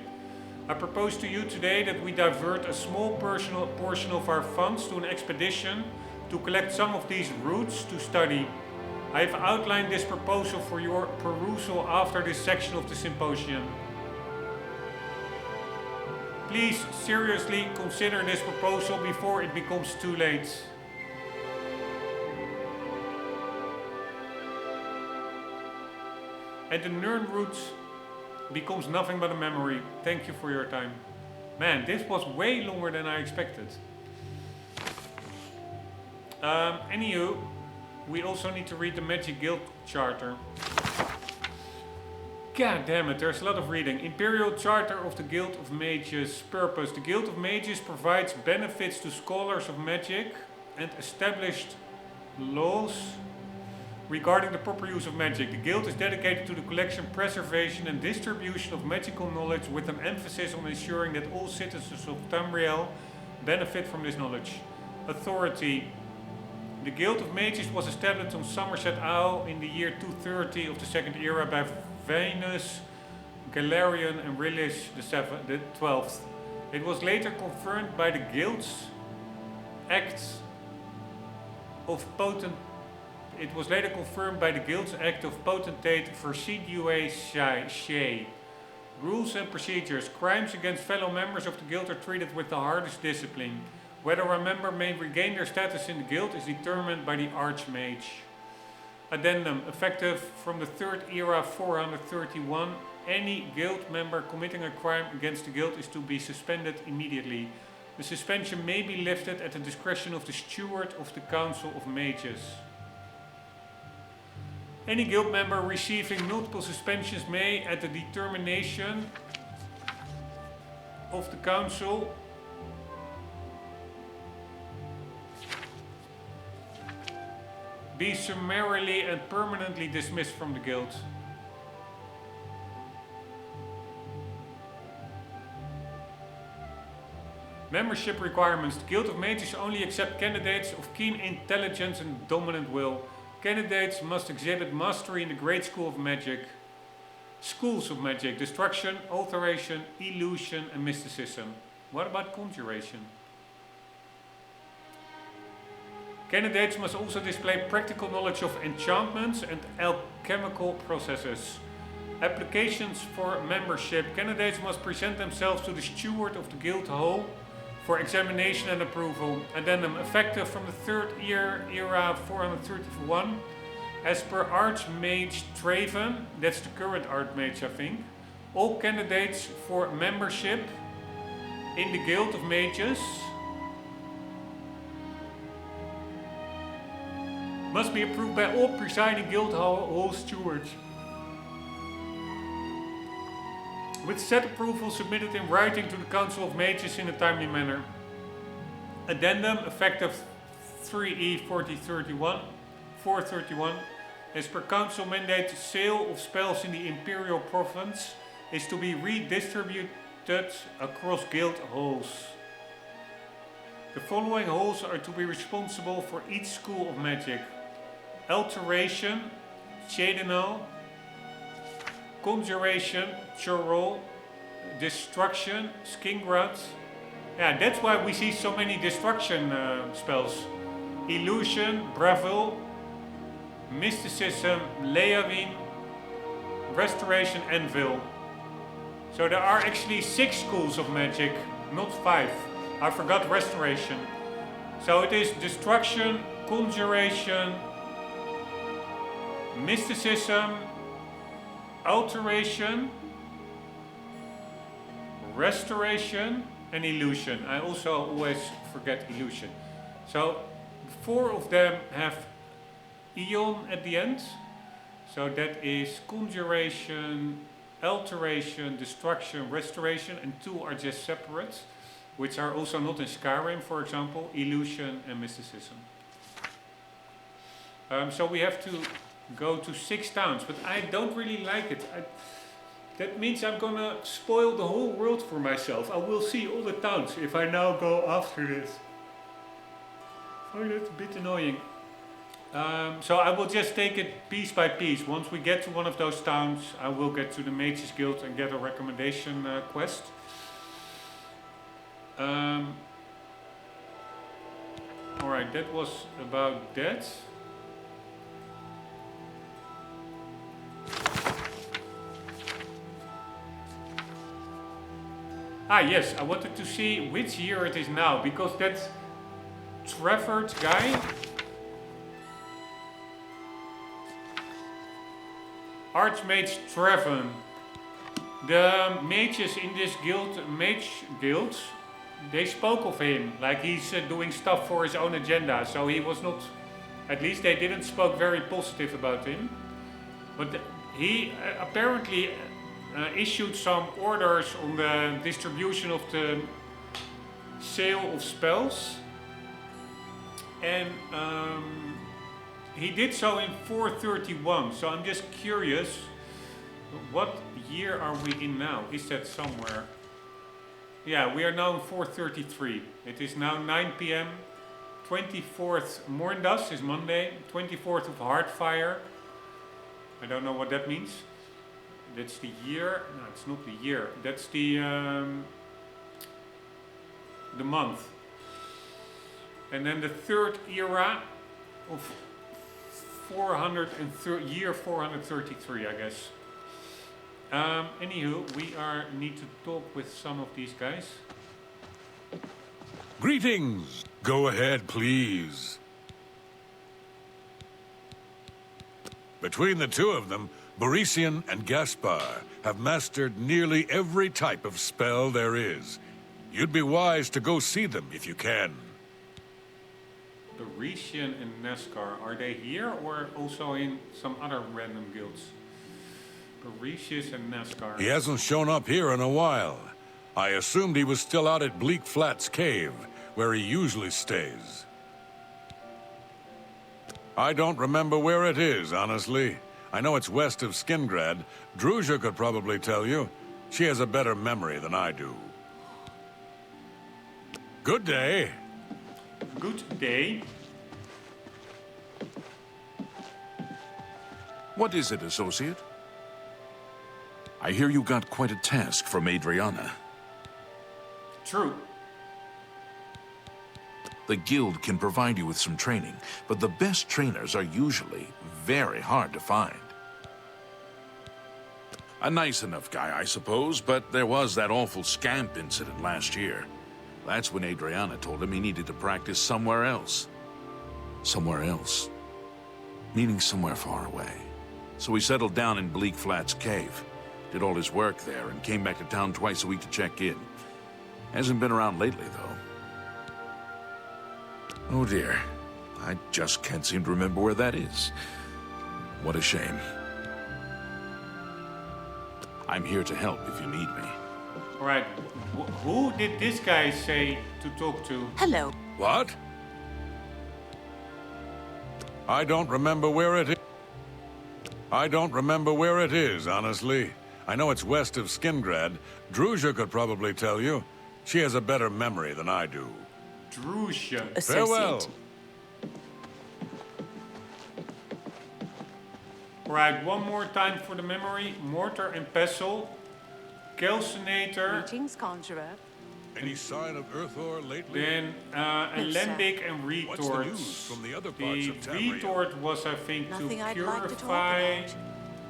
I propose to you today that we divert a small personal portion of our funds to an expedition to collect some of these roots to study. I have outlined this proposal for your perusal after this section of the symposium. Please seriously consider this proposal before it becomes too late. And the Nirnroot becomes nothing but a memory. Thank you for your time. Man, this was way longer than I expected. Anywho, we also need to read the Magic Guild Charter. God damn it, there's a lot of reading. Imperial Charter of the Guild of Mages. Purpose. The Guild of Mages provides benefits to scholars of magic and established laws regarding the proper use of magic. The Guild is dedicated to the collection, preservation and distribution of magical knowledge, with an emphasis on ensuring that all citizens of Tamriel benefit from this knowledge. Authority. The Guild of Mages was established on Somerset Isle in the year 230 of the Second Era by Venus, Galerion and Rilish the 12th. It was later confirmed by the Guild's Act of Potentate Versidue Shea. Rules and procedures. Crimes against fellow members of the Guild are treated with the hardest discipline. Whether a member may regain their status in the Guild is determined by the Archmage. Addendum. Effective from the 3rd Era 431, any Guild member committing a crime against the Guild is to be suspended immediately. The suspension may be lifted at the discretion of the Steward of the Council of Mages. Any guild member receiving multiple suspensions may, at the determination of the council, be summarily and permanently dismissed from the guild. Membership requirements. The Guild of Mages only accept candidates of keen intelligence and dominant will. Candidates must exhibit mastery in the Great School of Magic. Schools of Magic. Destruction, alteration, illusion and mysticism. What about conjuration? Candidates must also display practical knowledge of enchantments and alchemical processes. Applications for membership. Candidates must present themselves to the steward of the guild hall for examination and approval. Addendum, effective from the third year era 431. As per Archmage Traven, that's the current Archmage I think, all candidates for membership in the Guild of Mages must be approved by all presiding guild hall stewards, with set approval submitted in writing to the Council of Mages in a timely manner. Addendum, effective 3E 431, as per Council mandate, sale of spells in the Imperial Province is to be redistributed across guild halls. The following halls are to be responsible for each school of magic: Alteration, Shadinal, Conjuration, Chorol, Destruction, Skingrad. Yeah, that's why we see so many destruction spells. Illusion, Bravil, Mysticism, Leavin, Restoration, Anvil. So there are actually 6 schools of magic, not 5. I forgot Restoration. So it is Destruction, Conjuration, Mysticism, Alteration, Restoration and Illusion. I also always forget Illusion. So 4 of them have Eon at the end. So that is Conjuration, Alteration, Destruction, Restoration, and 2 are just separate, which are also not in Skyrim, for example, Illusion and Mysticism. So we have to go to 6 towns, but I don't really like it. That means I'm gonna spoil the whole world for myself. I will see all the towns if I now go after this. I find it a bit annoying. So I will just take it piece by piece. Once we get to one of those towns, I will get to the Mages Guild and get a recommendation quest. Alright, that was about that. Ah yes, I wanted to see which year it is now, because that Trevor guy, Archmage Trevon, the mages in this guild, mage guilds, they spoke of him like he's doing stuff for his own agenda. So he was not, at least they didn't spoke very positive about him. But he apparently issued some orders on the distribution of the sale of spells, and he did so in 431. So I'm just curious, what year are we in now? Is that somewhere? Yeah, we are now in 433. It is now 9 p.m. 24th Morndas is Monday, 24th of Heartfire. I don't know what that means. That's the year. No, it's not the year. That's the month. And then the third era of year 433, I guess. Anywho, we need to talk with some of these guys. Greetings! Go ahead, please. Between the two of them, Borisian and Gaspar have mastered nearly every type of spell there is. You'd be wise to go see them if you can. Parisian and NASCAR. Are they here or also in some other random guilds? Parisian and NASCAR. He hasn't shown up here in a while. I assumed he was still out at Bleak Flats Cave, where he usually stays. I don't remember where it is, honestly. I know it's west of Skingrad. Druzia could probably tell you. She has a better memory than I do. Good day. Good day. What is it, associate? I hear you got quite a task from Adriana. True. The guild can provide you with some training, but the best trainers are usually very hard to find. A nice enough guy, I suppose, but there was that awful scamp incident last year. That's when Adriana told him he needed to practice somewhere else. Somewhere else. Meaning somewhere far away. So he settled down in Bleak Flats Cave, did all his work there, and came back to town twice a week to check in. Hasn't been around lately, though. Oh dear. I just can't seem to remember where that is. What a shame. I'm here to help if you need me. Alright, who did this guy say to talk to? Hello. What? I don't remember where it is. I don't remember where it is, honestly. I know it's west of Skingrad. Druzia could probably tell you. She has a better memory than I do. Druzia. Farewell. Right, one more time for the memory. Mortar and pestle. Calcinator. Greetings, conjurer. Any sign of Earthor lately? Then alembic and What's the retort. news from the other parts The of Tamriel? retort was, I think, Nothing to I'd like to talk purify,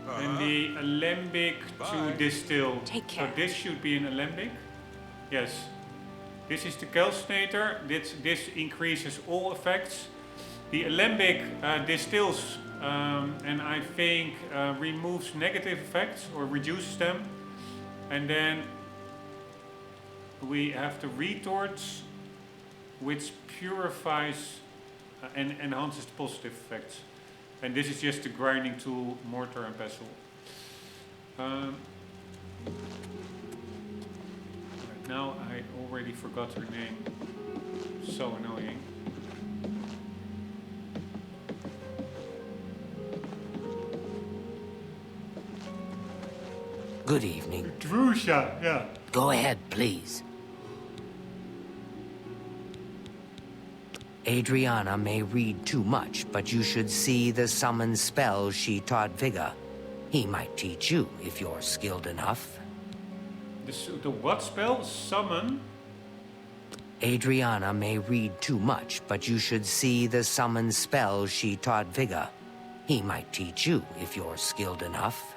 about. and the alembic Bye. to distill. Take care. So this should be an alembic. Yes. This is the calcinator. This increases all effects. The alembic distills and I think removes negative effects or reduces them. And then we have the retorts, which purifies and enhances the positive effects. And this is just the grinding tool, mortar and pestle. Right, now I already forgot her name. So annoying. Good evening. Druzia, yeah. Go ahead, please. Adriana may read too much, but you should see the summon spell she taught Vigga. He might teach you if you're skilled enough. The what spell? Summon? Adriana may read too much, but you should see the summon spell she taught Vigga. He might teach you if you're skilled enough.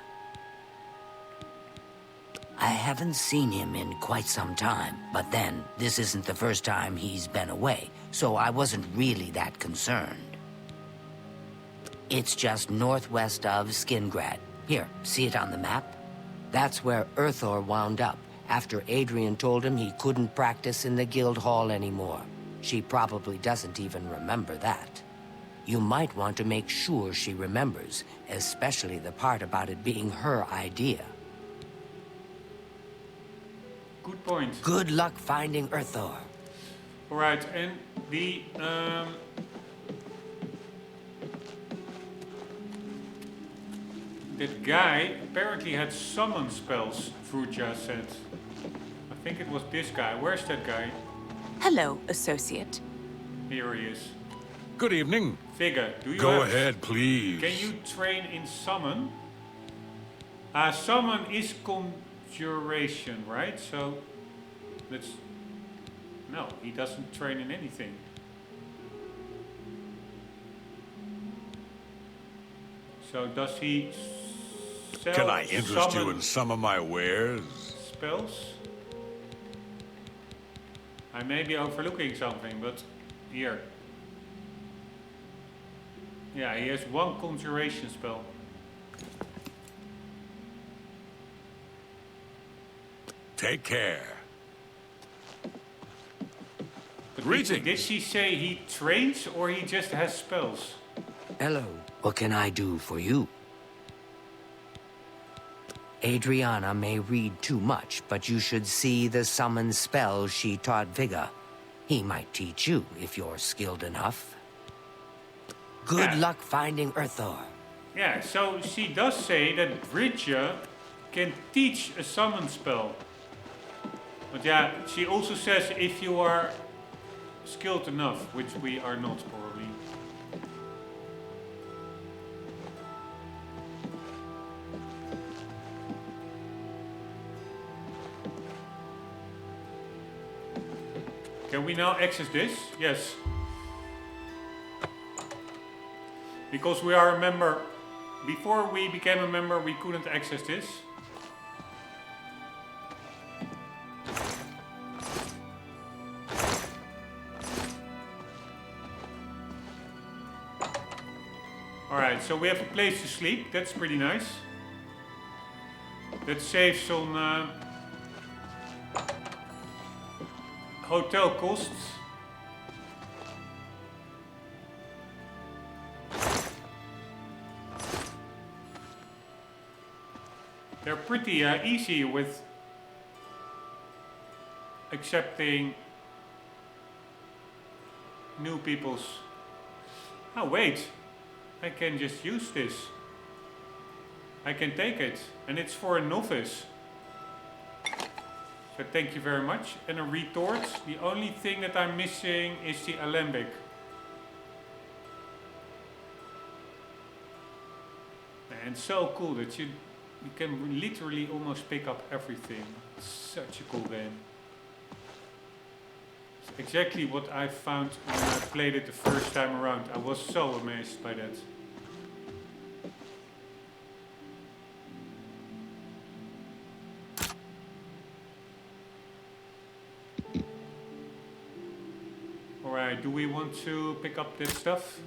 I haven't seen him in quite some time, but then, this isn't the first time he's been away, so I wasn't really that concerned. It's just northwest of Skingrad. Here, see it on the map? That's where Earthor wound up, after Adrian told him he couldn't practice in the guild hall anymore. She probably doesn't even remember that. You might want to make sure she remembers, especially the part about it being her idea. Good point. Good luck finding Earthor. Alright, and the that guy apparently had summon spells, Druzia said. I think it was this guy. Where's that guy? Hello, associate. Here he is. Good evening. Vigga, do you Go have... ahead, please. Can you train in summon? Summon is conjuration, right? So, let's... No, he doesn't train in anything. So, does he sell Can I interest you summon in some of my wares? spells? I may be overlooking something, but here. Yeah, he has one conjuration spell. Take care. But Greetings. did she say he trains or he just has spells? Hello. What can I do for you? Adriana may read too much, but you should see the summon spells she taught Vigga. He might teach you if you're skilled enough. Good Yeah. luck finding Urthor. Yeah, so she does say that Bridger can teach a summon spell. But yeah, she also says if you are skilled enough, which we are not probably. Can we now access this? Yes. Because we are a member. Before we became a member, we couldn't access this. Alright, so we have a place to sleep. That's pretty nice. That saves on hotel costs. They're pretty easy with accepting new people's... Oh wait, I can just use this. I can take it, and it's for a novice. So thank you very much. And a retort. The only thing that I'm missing is the alembic. And so cool that you can literally almost pick up everything. It's such a cool game. It's exactly what I found when I played it the first time around. I was so amazed by that. Alright, do we want to pick up this stuff?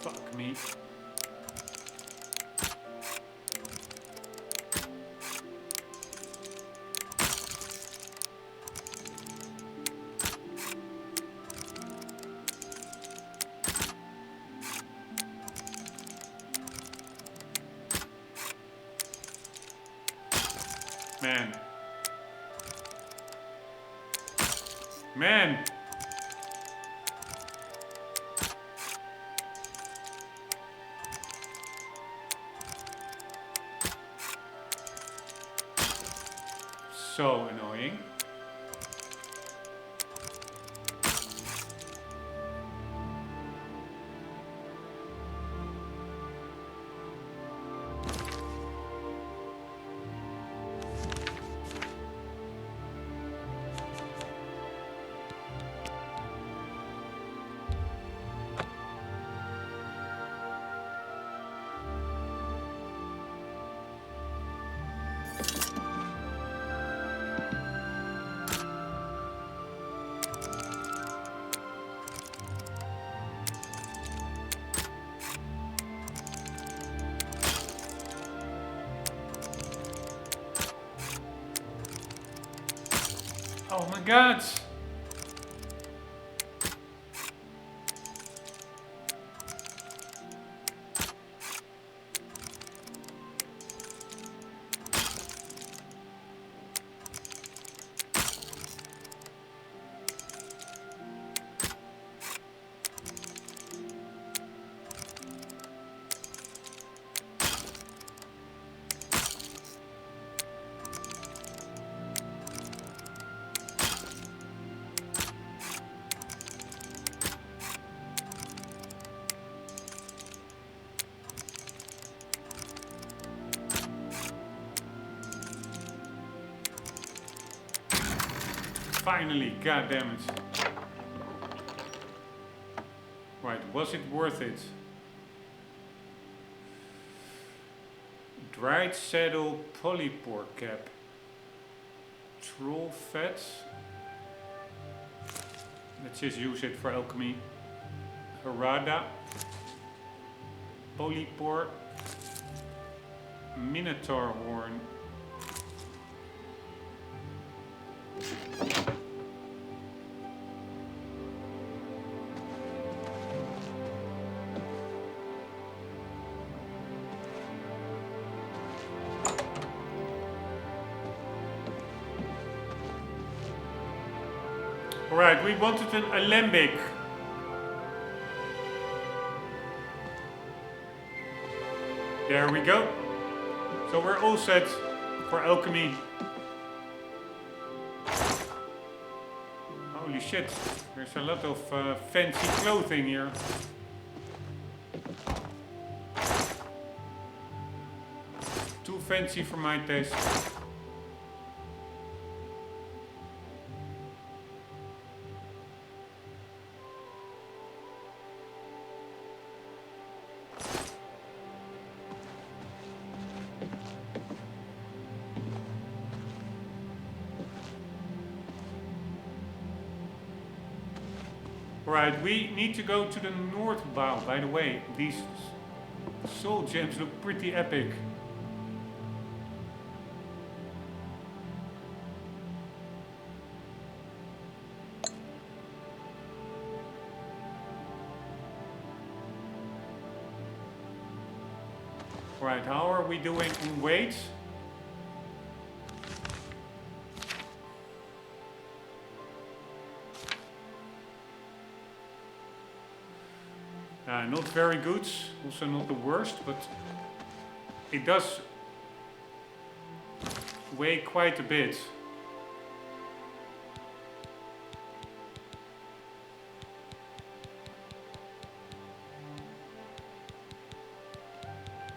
Fuck me. Man. Man! So annoying. Oh my god! Finally, god damn it. Right, was it worth it? Dried saddle polypore cap. Troll fat. Let's just use it for alchemy. Harada. Polypore. Minotaur horn. Alright, we wanted an alembic. There we go. So we're all set for alchemy. Holy shit, there's a lot of fancy clothing here. Too fancy for my taste. Right, we need to go to the north bow. By the way, these soul gems look pretty epic. Right, how are we doing in weight? Not very good, also not the worst, but it does weigh quite a bit.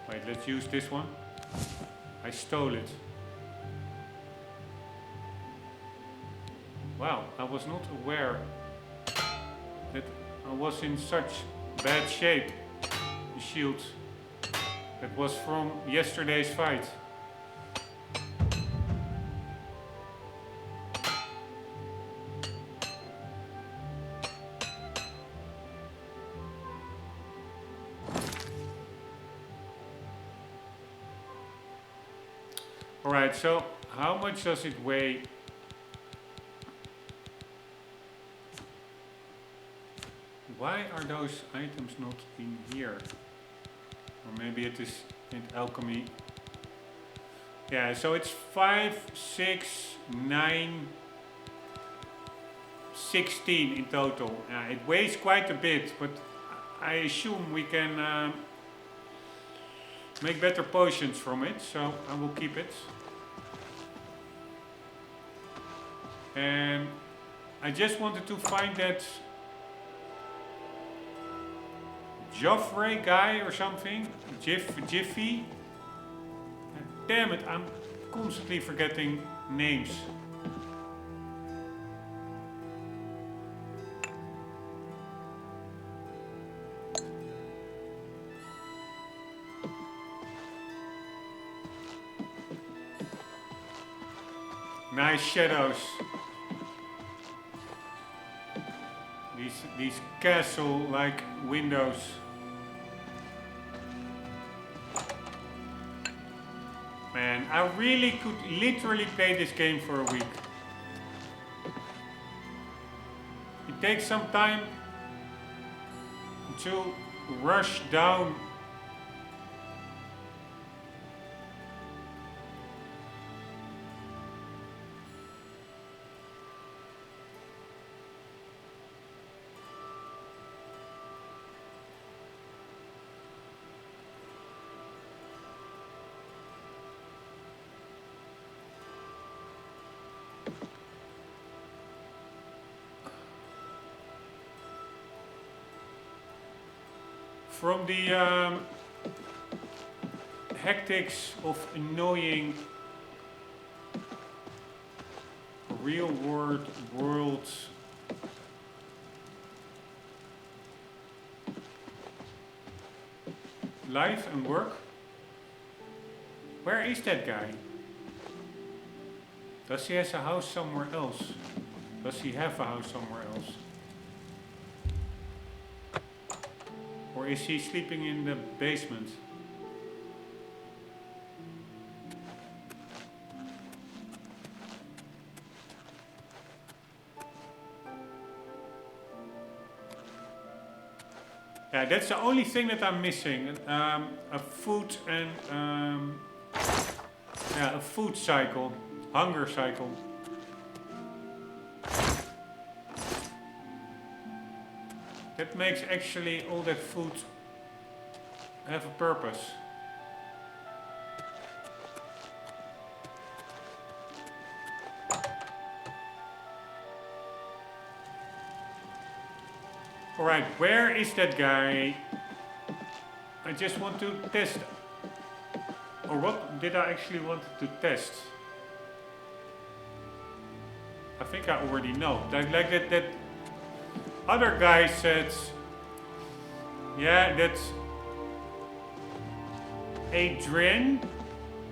Wait, let's use this one. I stole it. Wow, I was not aware that I was in such bad shape. The shield that was from yesterday's fight. Alright, so how much does it weigh? Why are those items not in here? Or maybe it is in alchemy. Yeah, so it's 5, 6, 9, 16 in total. It weighs quite a bit, but I assume we can make better potions from it, so I will keep it. And I just wanted to find that Joffrey guy or something. Jiffy. Damn it, I'm constantly forgetting names. Nice shadows. These castle-like windows. Man, I really could literally play this game for a week. It takes some time to rush down from the hectics of annoying real world life and work. Where is that guy? Does he have a house somewhere else? Does he have a house somewhere else? Or is he sleeping in the basement? Yeah, that's the only thing that I'm missing. A food and yeah, a food cycle, hunger cycle. That makes actually all that food have a purpose. Alright, where is that guy? I just want to test. Or what did I actually want to test? I think I already know. Like that other guy said, yeah, that's Adrienne,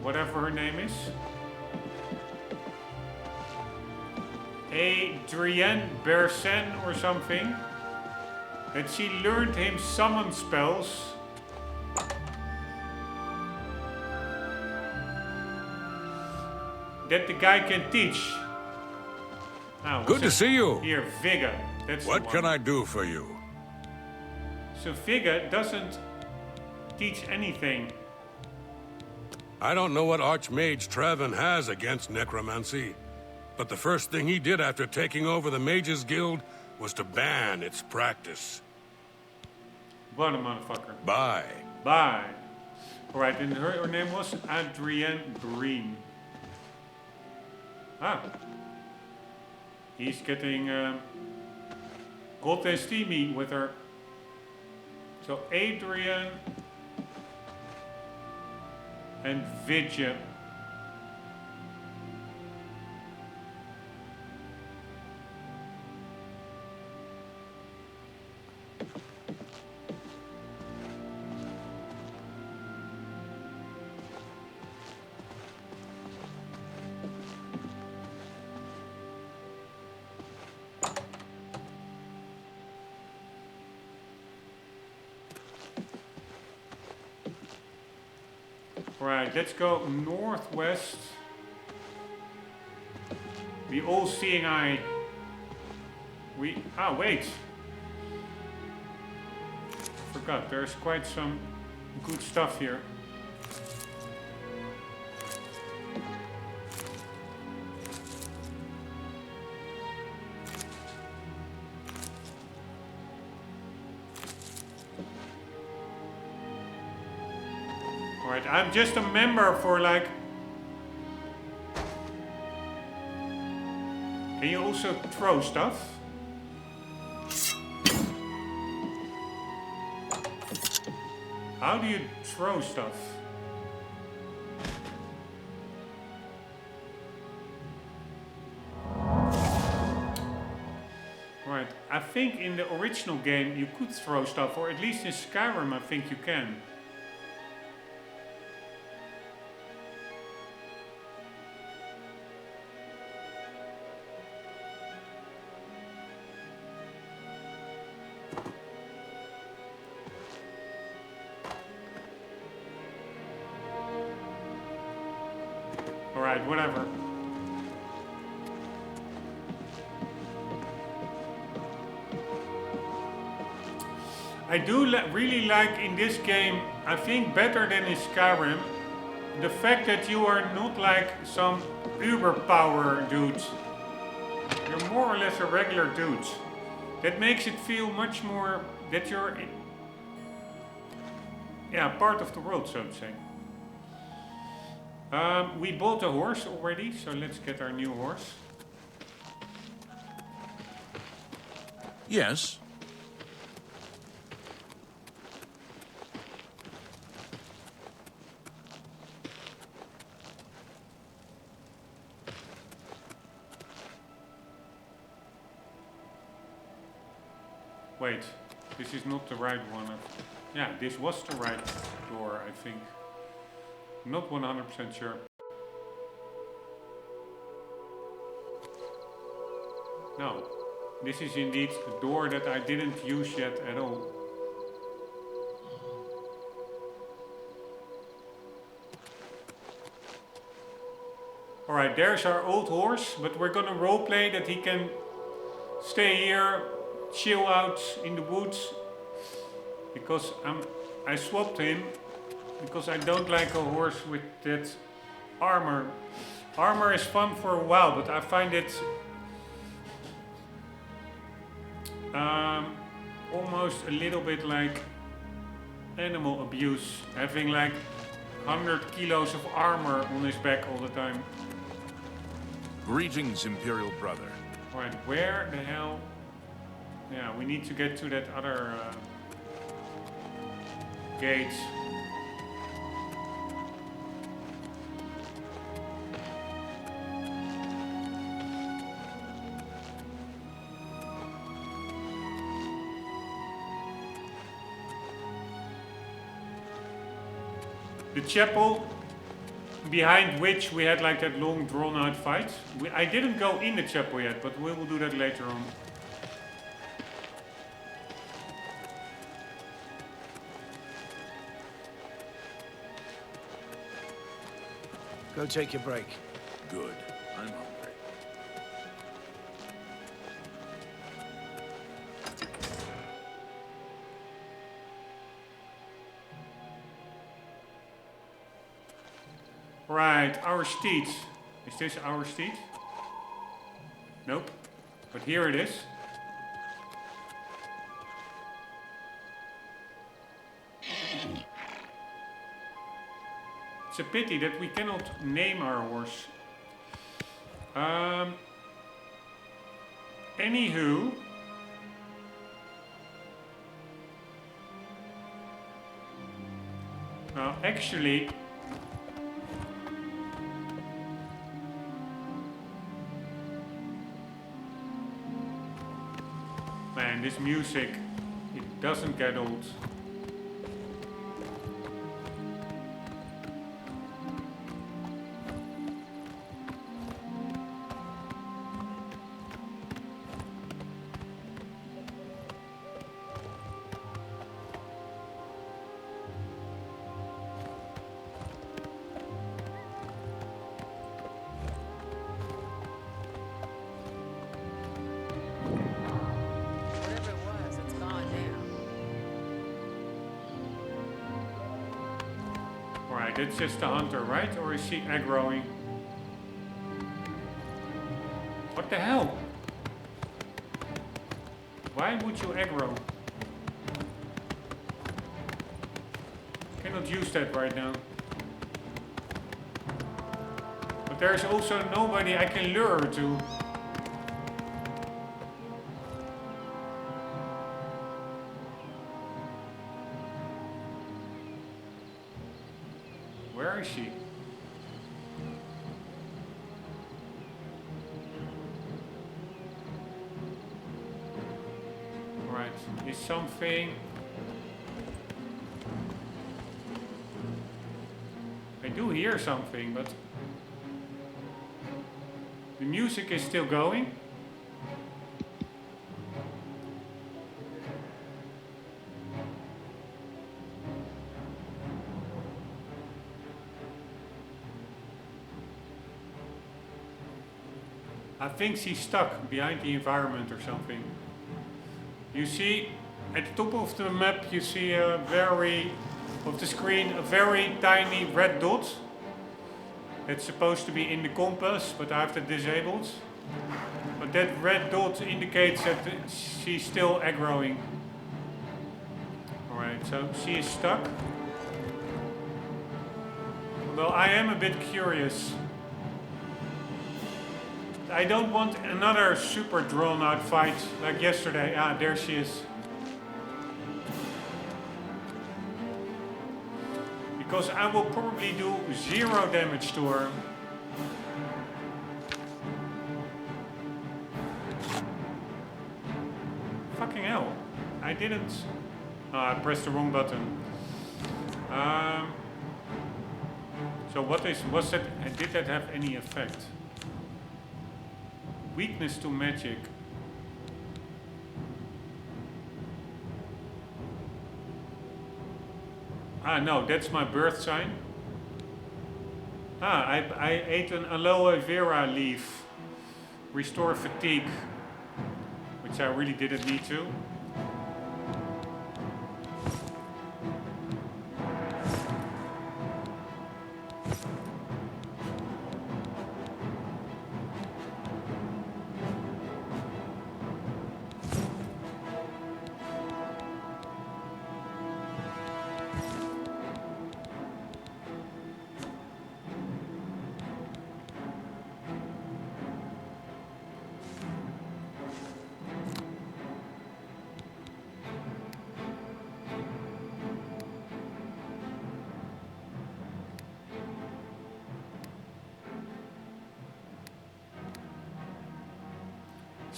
whatever her name is. Adrienne Bersen or something. That she learned him summon spells. That the guy can teach. Now, Good to see you. here, Vigga. That's What the can one. I do for you? So Vigga doesn't teach anything. I don't know what Archmage Traven has against necromancy, but the first thing he did after taking over the Mages Guild was to ban its practice. What a motherfucker. Bye. Bye. Alright, and her name was Adrienne Breen. Ah. He's getting hot and steamy with her. So Adrienne and Vidya. Right, let's go northwest. The all-seeing eye. Wait. I forgot, there's quite some good stuff here. Alright, I'm just a member for like... Can you also throw stuff? How do you throw stuff? Right, I think in the original game you could throw stuff, or at least in Skyrim I think you can. Alright, whatever. I do really like in this game, I think better than in Skyrim, the fact that you are not like some uber power dude. You're more or less a regular dude. That makes it feel much more that you're, yeah, part of the world, so to say. We bought a horse already, so let's get our new horse. Yes. Wait, this is not the right one. Yeah, this was the right door, I think. Not 100% sure. No, this is indeed a door that I didn't use yet at all. Alright, there's our old horse, but we're gonna roleplay that he can stay here, chill out in the woods, Because I swapped him because I don't like a horse with that armor. Armor is fun for a while, but I find it almost a little bit like animal abuse. Having like 100 kilos of armor on his back all the time. Greetings, Imperial brother. Right, where the hell? Yeah, we need to get to that other gate. The chapel, behind which we had like that long drawn out fight. I didn't go in the chapel yet, but we will do that later on. Go take your break. Good. I'm hungry. Right, our steed. Is this our steed? Nope. But here it is. It's a pity that we cannot name our horse. Anywho. Well, actually, man, this music, it doesn't get old. Whatever it was, it's gone now. Alright, that's just the hunter, right? Or is she aggroing? What the hell? Why would you aggro? Cannot use that right now. But there's also nobody I can lure her to. Where is she? Alright, is something... I do hear something, but... The music is still going. I think she's stuck behind the environment or something. You see, at the top of the map, you see a very tiny red dot. It's supposed to be in the compass, but I have that disabled. But that red dot indicates that she's still aggroing. Alright, so she is stuck. Well, I am a bit curious. I don't want another super drawn out fight like yesterday. Ah, there she is. Because I will probably do 0 damage to her. Fucking hell. I didn't... Oh, I pressed the wrong button. So was that... Did that have any effect? Weakness to magic. Ah, no, that's my birth sign. Ah, I ate an aloe vera leaf. Restore fatigue. Which I really didn't need to.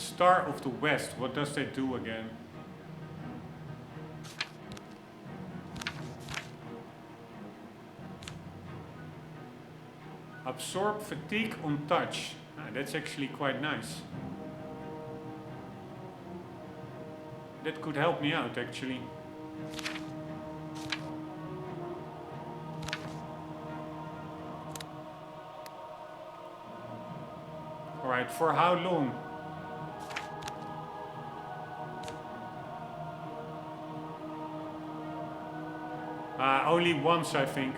Star of the West. What does that do again? Absorb fatigue on touch. Ah, that's actually quite nice. That could help me out actually. Alright, for how long? Only once, I think.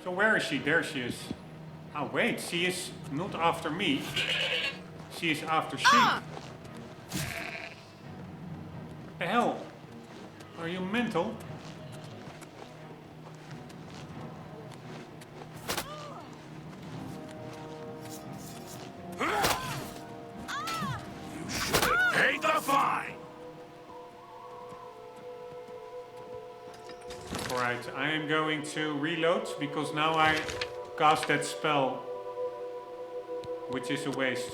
So where is she? There she is. Oh wait, she is not after me. She is after sheep. What the hell? Are you mental? Pay the fine! Alright, I am going to reload because now I cast that spell, which is a waste.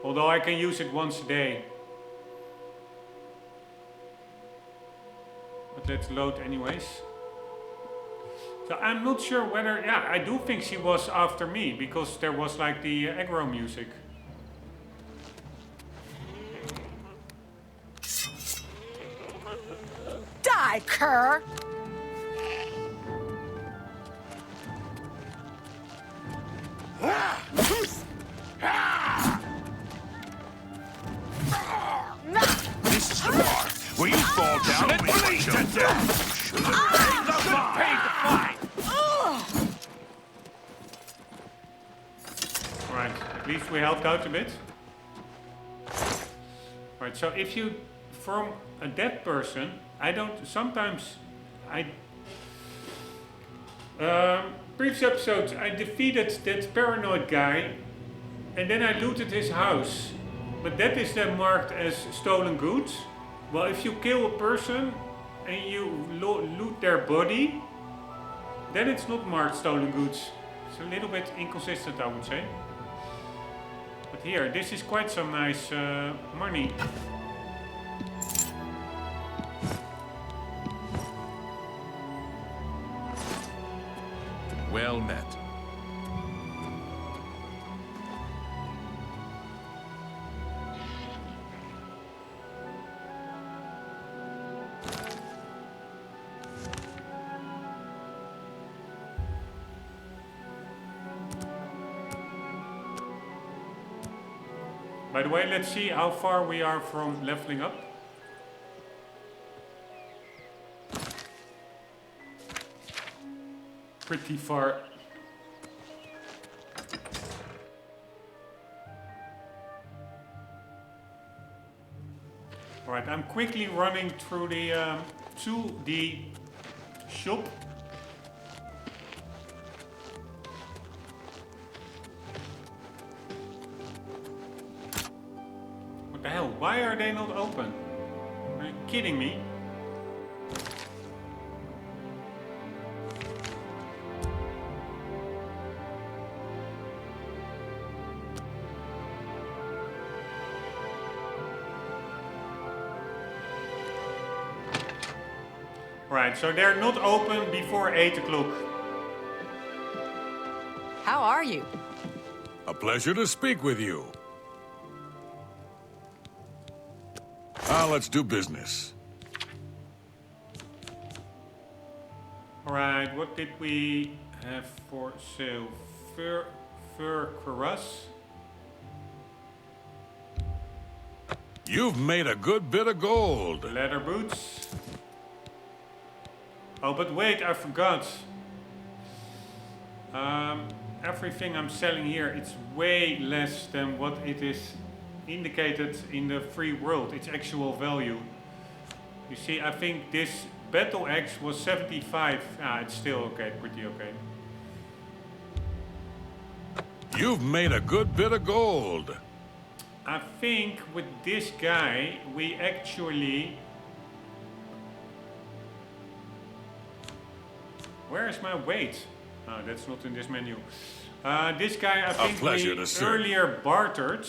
Although I can use it once a day. But let's load anyways. So I'm not sure whether... Yeah, I do think she was after me because there was like the aggro music. Die, cur! This is the part where you fall down and bleed to death! Should have paid the fine! Alright, at least we helped out a bit. Alright, so if you... From a dead person, I don't... Sometimes I... previous episodes, I defeated that paranoid guy and then I looted his house. But that is then marked as stolen goods. Well, if you kill a person and you loot their body, then it's not marked stolen goods. It's a little bit inconsistent, I would say. But here, this is quite some nice money. Well met. By the way, let's see how far we are from leveling up. Pretty far. Alright, I'm quickly running through the to the shop. What the hell? Why are they not open? Are you kidding me? Right, so they're not open before 8 o'clock. How are you? A pleasure to speak with you. Now let's do business. Alright, what did we have for sale? Fur cuirass. You've made a good bit of gold. Leather boots. Oh, but wait, I forgot. Everything I'm selling here, it's way less than what it is indicated in the free world, its actual value. You see, I think this battle axe was 75. Ah, it's still okay, pretty okay. You've made a good bit of gold. I think with this guy, we actually... Where is my weight? Oh, that's not in this menu. This guy, I think pleasure we to serve. earlier bartered.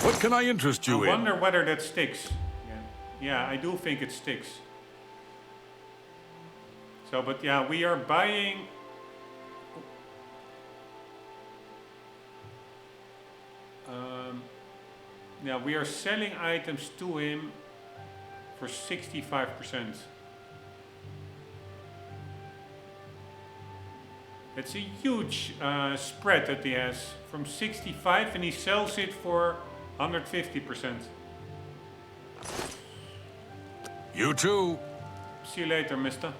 What can I interest you I in? wonder whether that sticks. Yeah, I do think it sticks. So, but yeah, we are buying... yeah, we are selling items to him for 65%. It's a huge spread that he has from 65 and he sells it for 150%. You too. See you later, mister.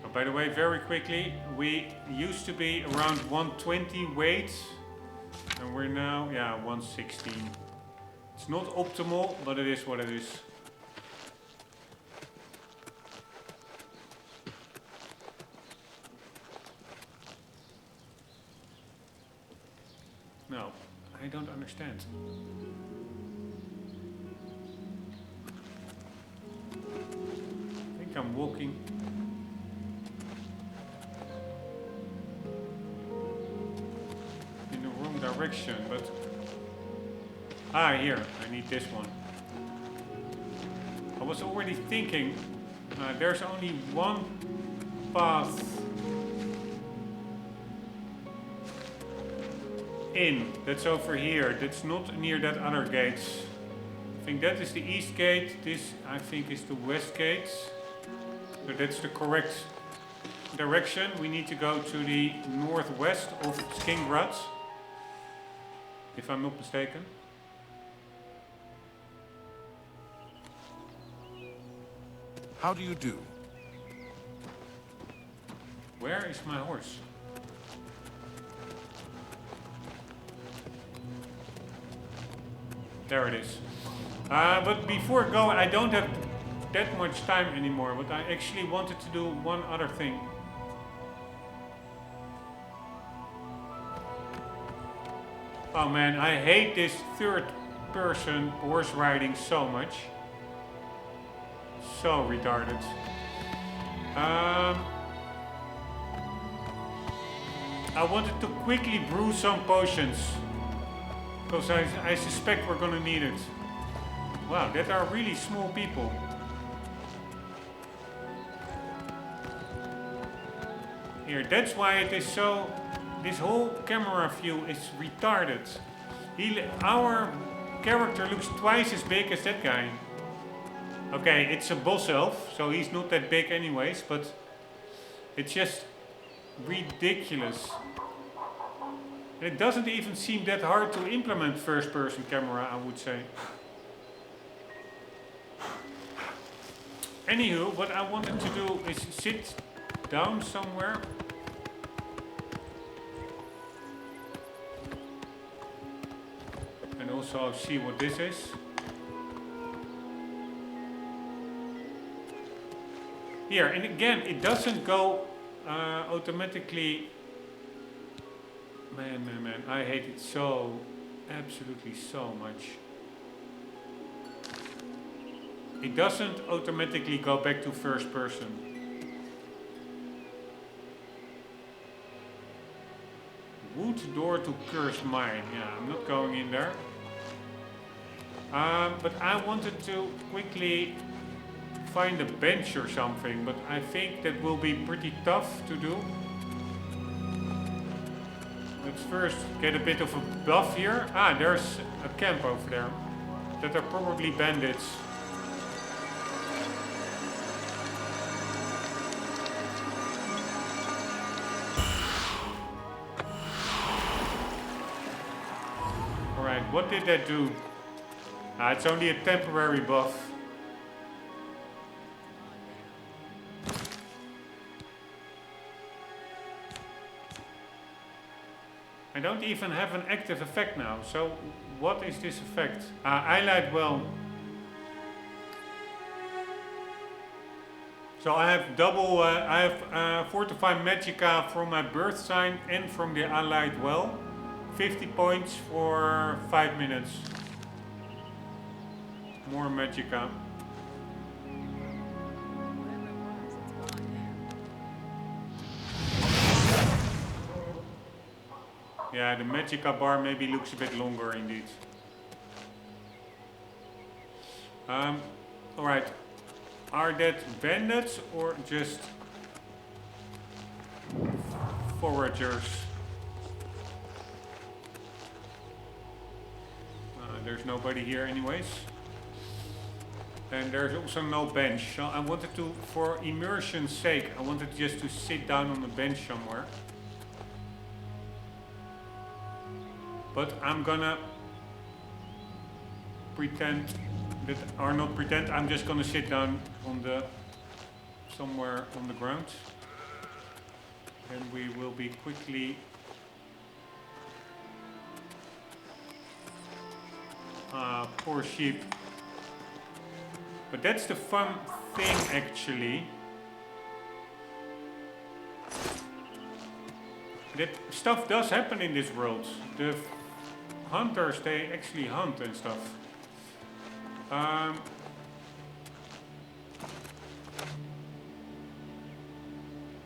Oh, by the way, very quickly, we used to be around 120 weight and we're now, yeah, 116. It's not optimal, but it is what it is. No, I don't understand. I think I'm walking. In the wrong direction, but... Ah, here, I need this one. I was already thinking, there's only one path in, that's over here, that's not near that other gates. I think that is the east gate, this I think is the west gate. So that's the correct direction. We need to go to the northwest of Skingrad, if I'm not mistaken. How do you do? Where is my horse? There it is. But before I go, I don't have that much time anymore, but I actually wanted to do one other thing. Oh man, I hate this third person horse riding so much. So retarded. I wanted to quickly brew some potions. Because I suspect we're gonna need it. Wow, that are really small people. Here, that's why it is so... This whole camera view is retarded. Our character looks twice as big as that guy. Okay, it's a boss elf, so he's not that big anyways, but... It's just ridiculous. It doesn't even seem that hard to implement first-person camera, I would say. Anywho, what I wanted to do is sit down somewhere. And also see what this is. Here, and again, it doesn't go automatically... Man, I hate it so, absolutely so much. It doesn't automatically go back to first person. Wood door to cursed mine. Yeah, I'm not going in there. But I wanted to quickly find a bench or something, but I think that will be pretty tough to do. Let's first get a bit of a buff here. Ah, there's a camp over there. That are probably bandits. Alright, what did that do? Ah, it's only a temporary buff. I don't even have an active effect now, so what is this effect? I light well. So I have double, I have Fortify Magicka from my birth sign and from the allied well. 50 points for 5 minutes. More Magicka. Yeah, the Magicka bar maybe looks a bit longer indeed. Alright. Are that bandits or just foragers? There's nobody here anyways. And there's also no bench. So I wanted to, for immersion's sake, I wanted just to sit down on the bench somewhere. But I'm gonna pretend that, or not pretend, I'm just gonna sit down on the, somewhere on the ground. And we will be quickly poor sheep. But that's the fun thing actually. That stuff does happen in this world. The hunters, they actually hunt and stuff.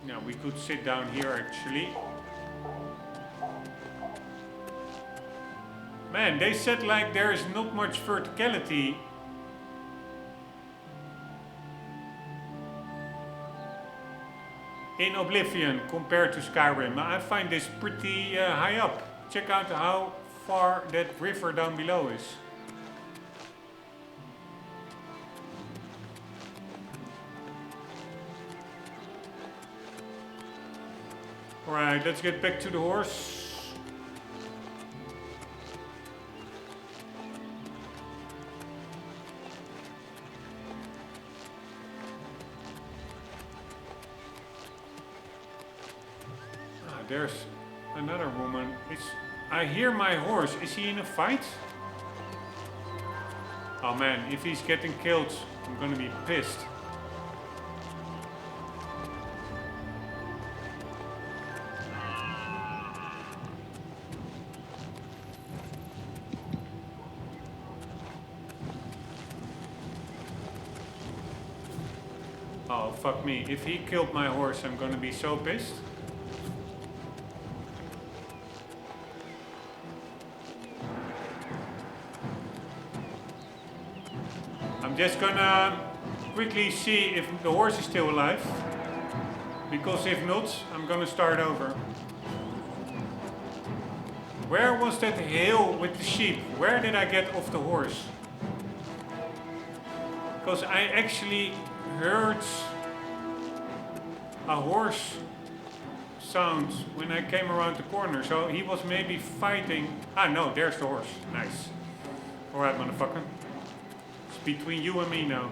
Yeah, we could sit down here actually. Man, they said like there is not much verticality. In Oblivion compared to Skyrim. I find this pretty high up. Check out how far that river down below is. Alright, let's get back to the horse. There's another woman. I hear my horse. Is he in a fight? Oh man, if he's getting killed, I'm gonna be pissed. Oh, fuck me. If he killed my horse, I'm gonna be so pissed. I'm just gonna quickly see if the horse is still alive. Because if not, I'm gonna start over. Where was that hill with the sheep? Where did I get off the horse? Because I actually heard a horse sound when I came around the corner. So he was maybe fighting. Ah no, there's the horse. Nice. Alright, motherfucker. Between you and me now.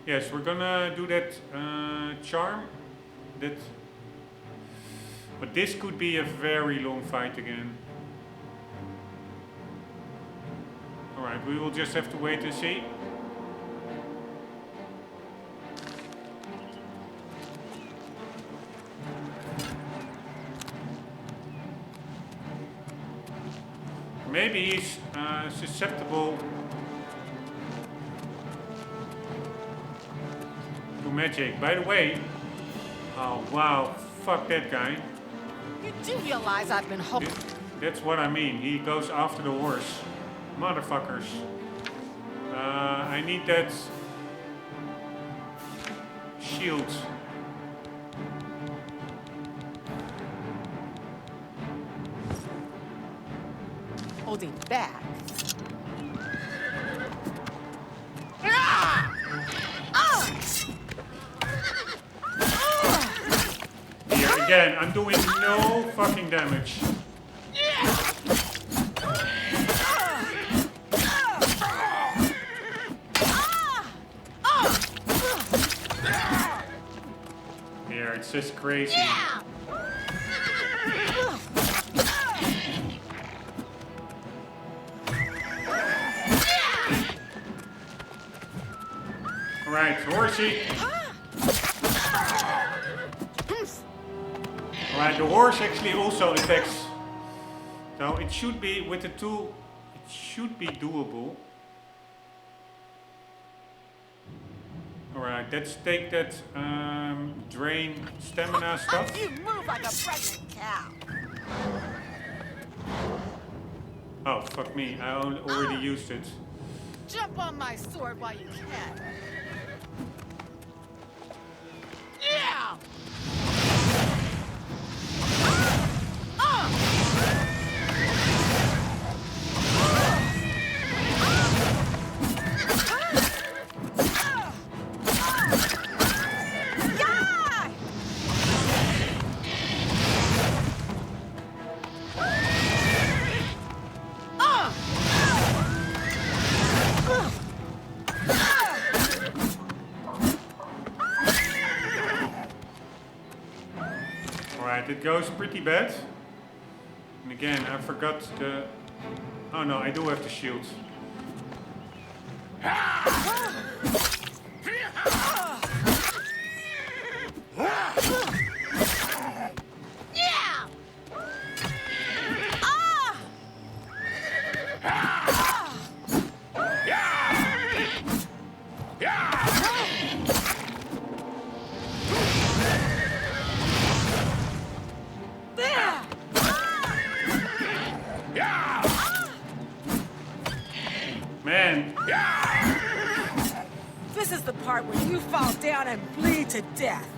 Yes, we're gonna do that charm. But this could be a very long fight again. Alright, we will just have to wait and see. Maybe he's susceptible to magic. By the way, oh wow, fuck that guy. You do realize I've been hoping. That's what I mean. He goes after the horse. Motherfuckers. I need that shield. Holding back. Here again, I'm doing no fucking damage. Here, it's just crazy. Alright, horsey. Alright, the horse actually also attacks. So it should be, with the tool, it should be doable. Alright, let's take that drain stamina stuff. You move like a pregnant cow. Oh, fuck me, I already used it. Jump on my sword while you can. Yeah! Alright, it goes pretty bad. And again, I forgot the... Oh no, I do have the shield. Yeah! Man, This is the part where you fall down and bleed to death.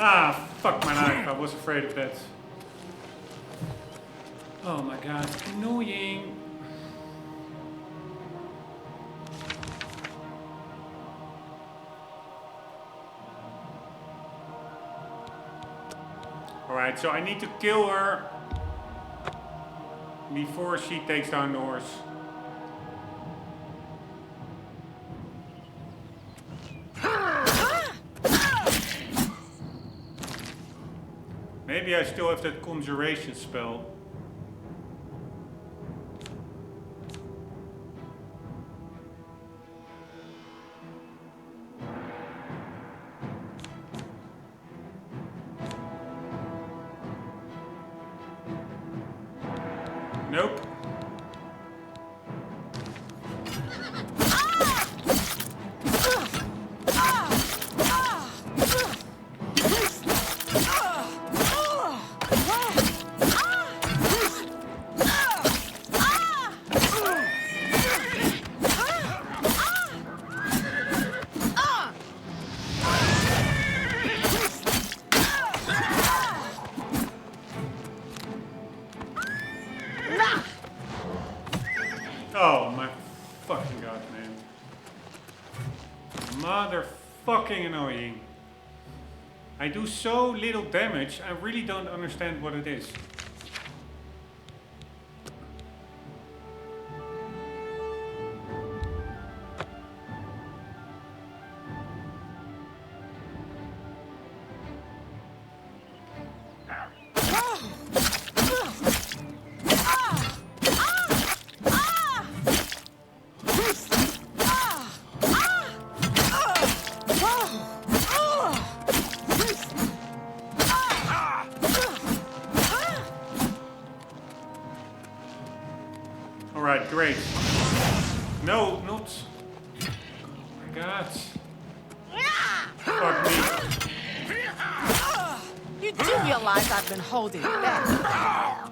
ah, fuck my life, I was afraid of that. Oh my god, annoying. Alright, so I need to kill her before she takes down the horse. Maybe I still have that conjuration spell. Nope. Oh my fucking god, man. Motherfucking annoying. I do so little damage, I really don't understand what it is. Alright, great. No, not... Oh my god. Fuck me. You do realize I've been holding back.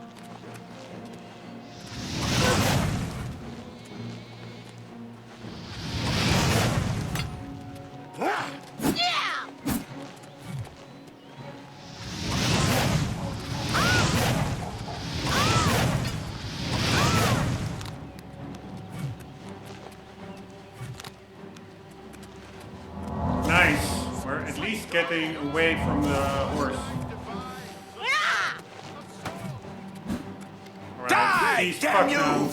Nice. We're at least getting away from the horse. Alright, he's fucked now.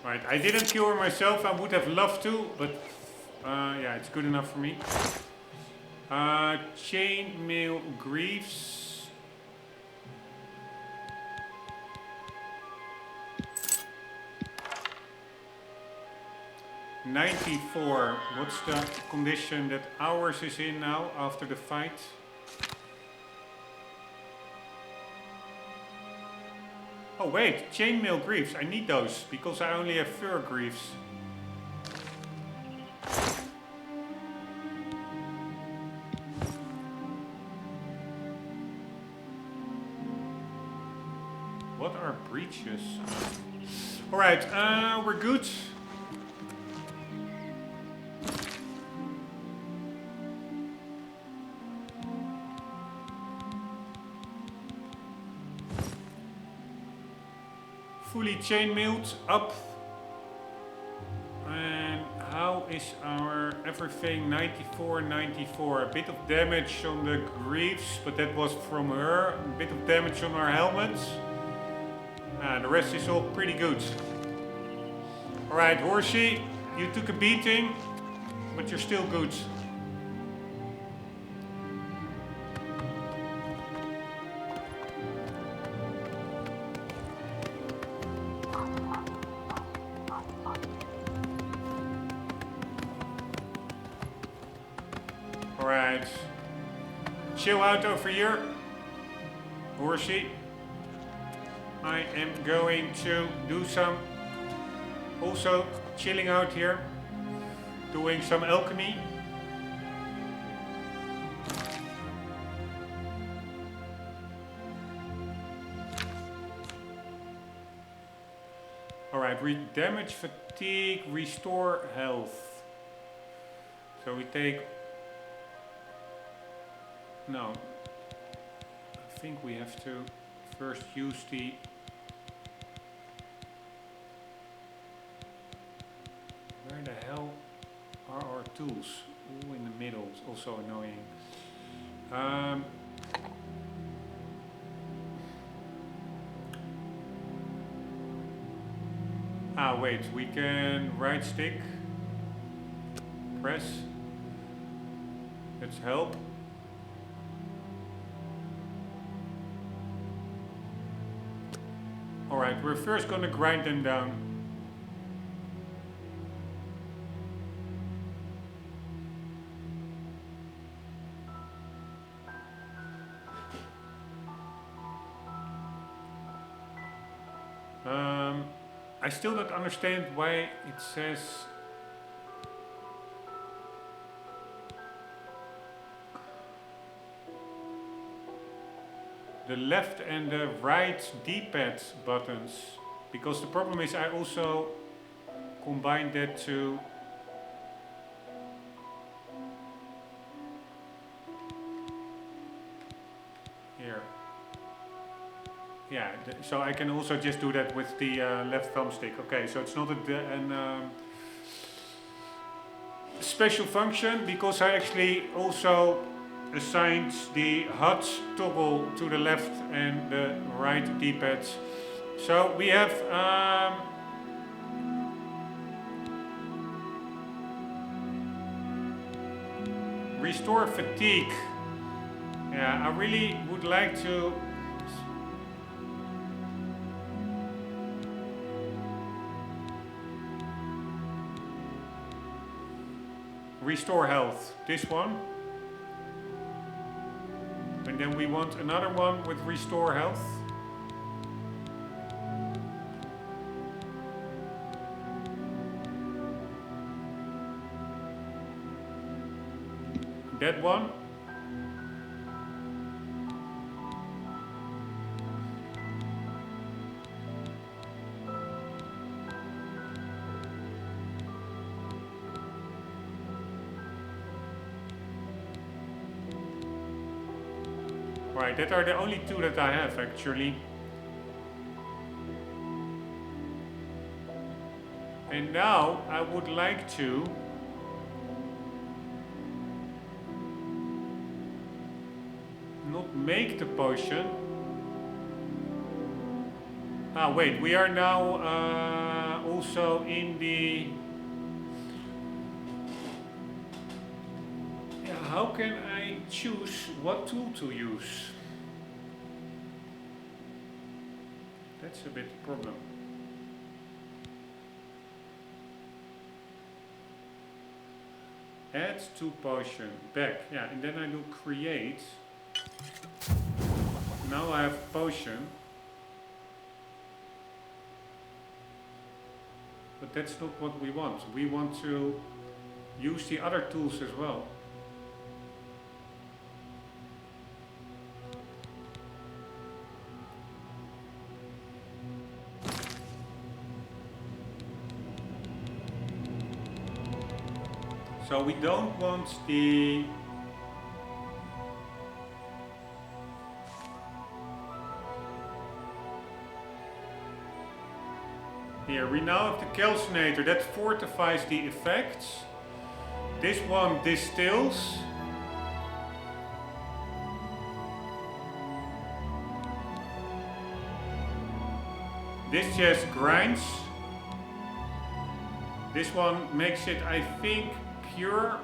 Right, I didn't kill her myself. I would have loved to, but yeah, it's good enough for me. Chainmail Greaves. $94. What's the condition that ours is in now after the fight? Oh wait, chainmail greaves. I need those because I only have fur greaves. What are breaches? Alright, we're good. Fully chainmailed up. And how is our everything? 94, 94. A bit of damage on the greaves, but that was from her. A bit of damage on our helmets. The rest is all pretty good. Alright, Horsey, you took a beating, but you're still good. Alright. Chill out over here. Horsey. I am going to do some also chilling out here, doing some alchemy. Alright, damage, fatigue, restore health. So we take... No. I think we have to first use the... Where the hell are our tools? All in the middle, it's also annoying. Wait, we can right stick, press, let's help. Alright, we're first gonna grind them down. I still don't understand why it says the left and the right D-pad buttons, because the problem is I also combined that to here. Yeah, so I can also just do that with the left thumbstick. Okay, so it's not a special function, because I actually also assigned the HUD toggle to the left and the right D-pads. So we have restore fatigue. Yeah, I really would like to restore health, this one. And then we want another one with restore health. That one. Right, that are the only two that I have actually. And now I would like to not make the potion. Ah, wait, we are now also in the... Yeah, how can I choose what tool to use? That's a bit of a problem. Add to potion, back, yeah, and then I do create. Now I have potion. But that's not what we want. We want to use the other tools as well. So we don't want the... Here, we now have the calcinator that fortifies the effects. This one distills. This just grinds. This one makes it, I think, pure.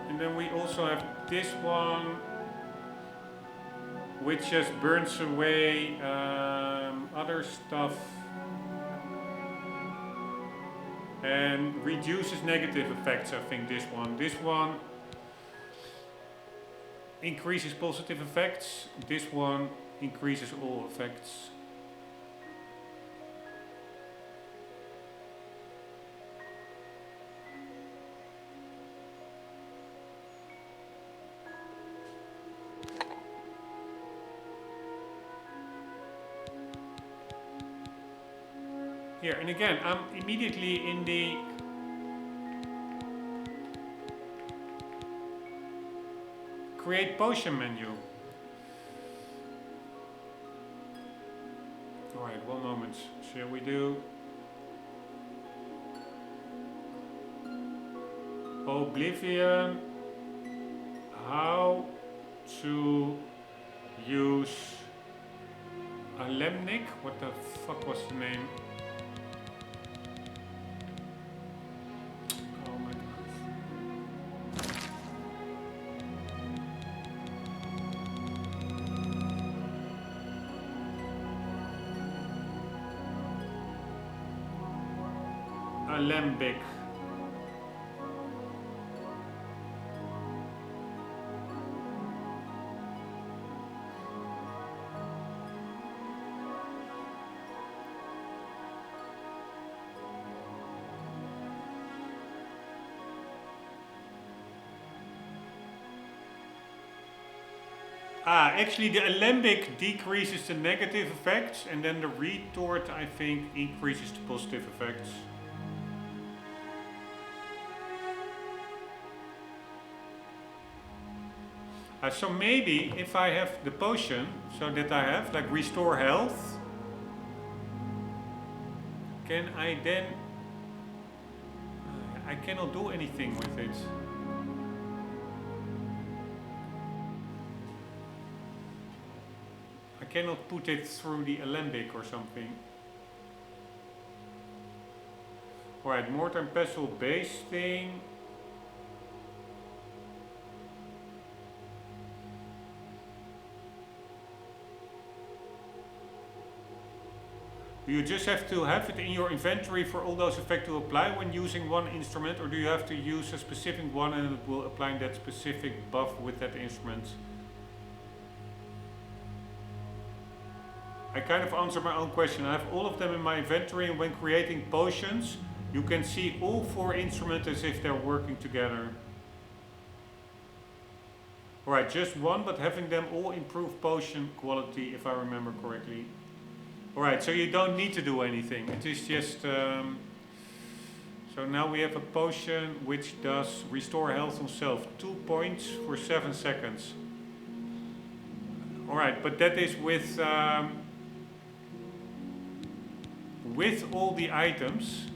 And then we also have this one, which just burns away other stuff and reduces negative effects. I think this one increases positive effects. This one increases all effects. Here, and again, I'm immediately in the create potion menu. Alright, one moment. Shall we do Oblivion, how to use a lemnic? What the fuck was the name? Alembic. Actually the alembic decreases the negative effects and then the retort, I think, increases the positive effects. So maybe if I have the potion, so that I have like restore health, can I then... I cannot do anything with it. I cannot put it through the alembic or something. Alright, mortar and pestle base thing. Do you just have to have it in your inventory for all those effects to apply when using one instrument, or do you have to use a specific one and it will apply that specific buff with that instrument? I kind of answered my own question. I have all of them in my inventory, and when creating potions, you can see all 4 instruments as if they're working together. Alright, just one, but having them all improve potion quality, if I remember correctly. Alright, so you don't need to do anything. It is just... so now we have a potion which does restore health on self. 2 points for 7 seconds. Alright, but that is with all the items.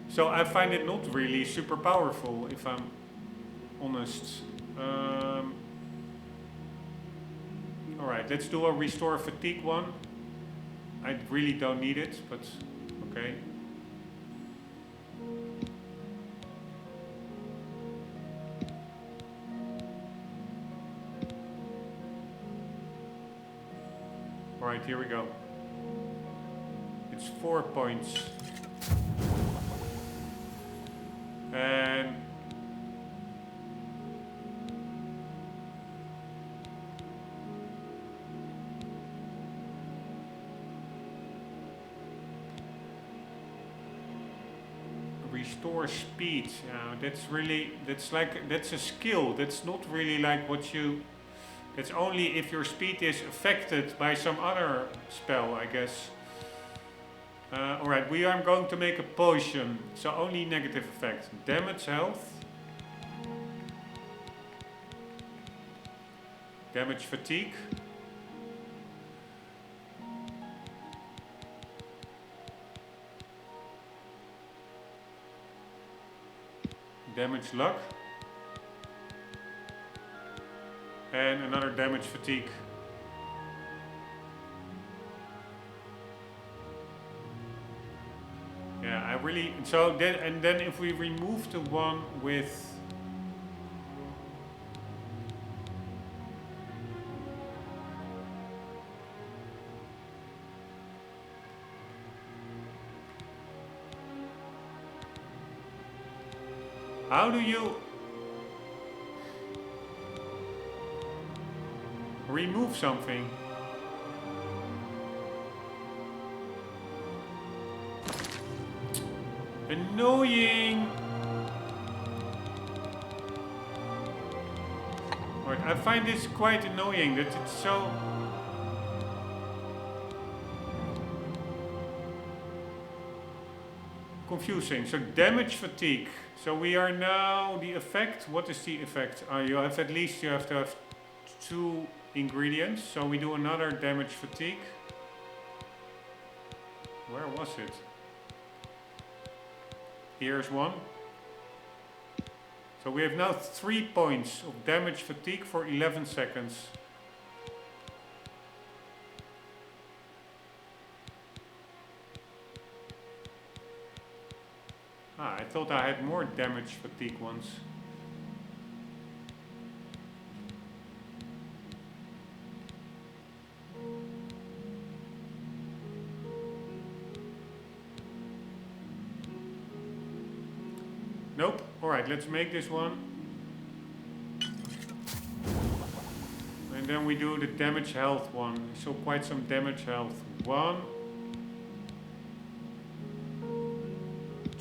So I find it not really super powerful, if I'm honest. Alright, let's do a restore fatigue one. I really don't need it, but okay. Alright, here we go. It's 4 points. And restore speed. That's a skill. That's not really like what you. It's only if your speed is affected by some other spell, I guess. Alright, we are going to make a potion, so only negative effect. Damage health. Damage fatigue. Damage luck. And another damage fatigue. Yeah, I really, so then, and then if we remove the one with how do you remove something? Annoying. Right, I find this quite annoying that it's so. Confusing. So damage fatigue. So we are now the effect. What is the effect? You have at least you have to have 2 ingredients. So we do another damage fatigue. Where was it? Here's one. So we have now 3 points of damage fatigue for 11 seconds. Ah, I thought I had more damage fatigue ones. Nope. Alright, let's make this one. And then we do the damage health one. So quite some damage health. 1.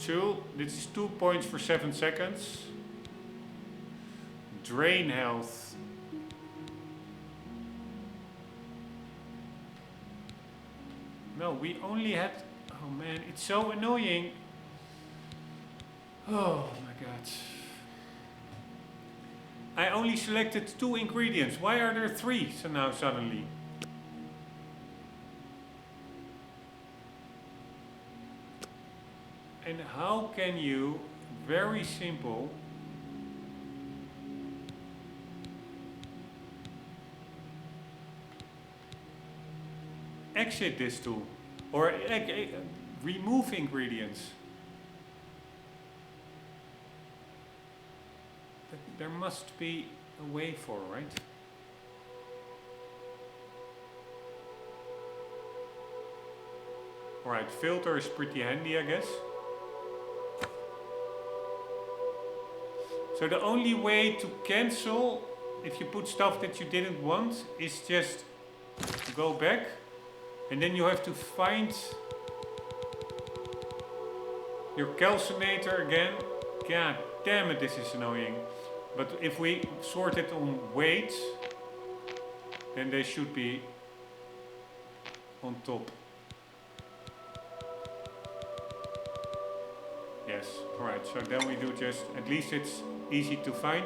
2. This is 2 points for 7 seconds. Drain health. No, we only had... Oh man, it's so annoying. Oh my god. I only selected 2 ingredients. Why are there 3 so now suddenly? And how can you, very simple, exit this tool or remove ingredients? There must be a way for, right? Alright, filter is pretty handy, I guess. So the only way to cancel, if you put stuff that you didn't want, is just go back. And then you have to find your calcinator again. God damn it, this is annoying. But if we sort it on weight, then they should be on top. Yeah, Yes. Alright, so then we do just, at least it's easy to find.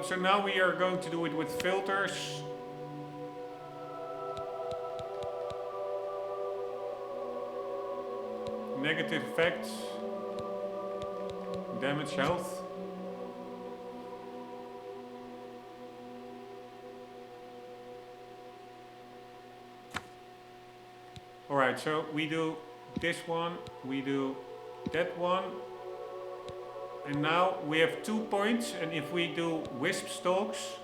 So now we are going to do it with filters. Negative effects. Damage health. Alright, so we do this one, we do that one. And now we have 2 points, and if we do wisp stalks,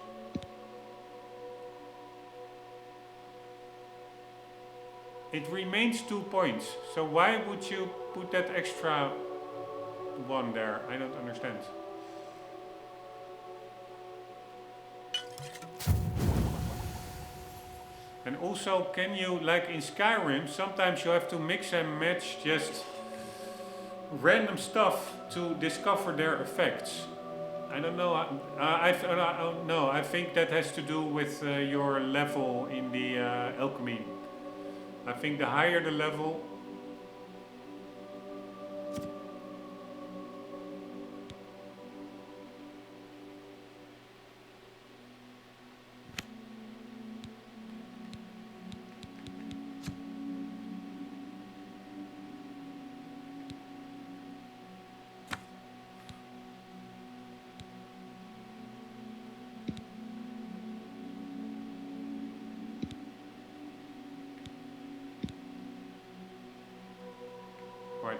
it remains 2 points. So why would you put that extra one there? I don't understand. And also, can you, like in Skyrim, sometimes you have to mix and match just random stuff to discover their effects. I don't know. No, I think that has to do with your level in the alchemy. I think the higher the level,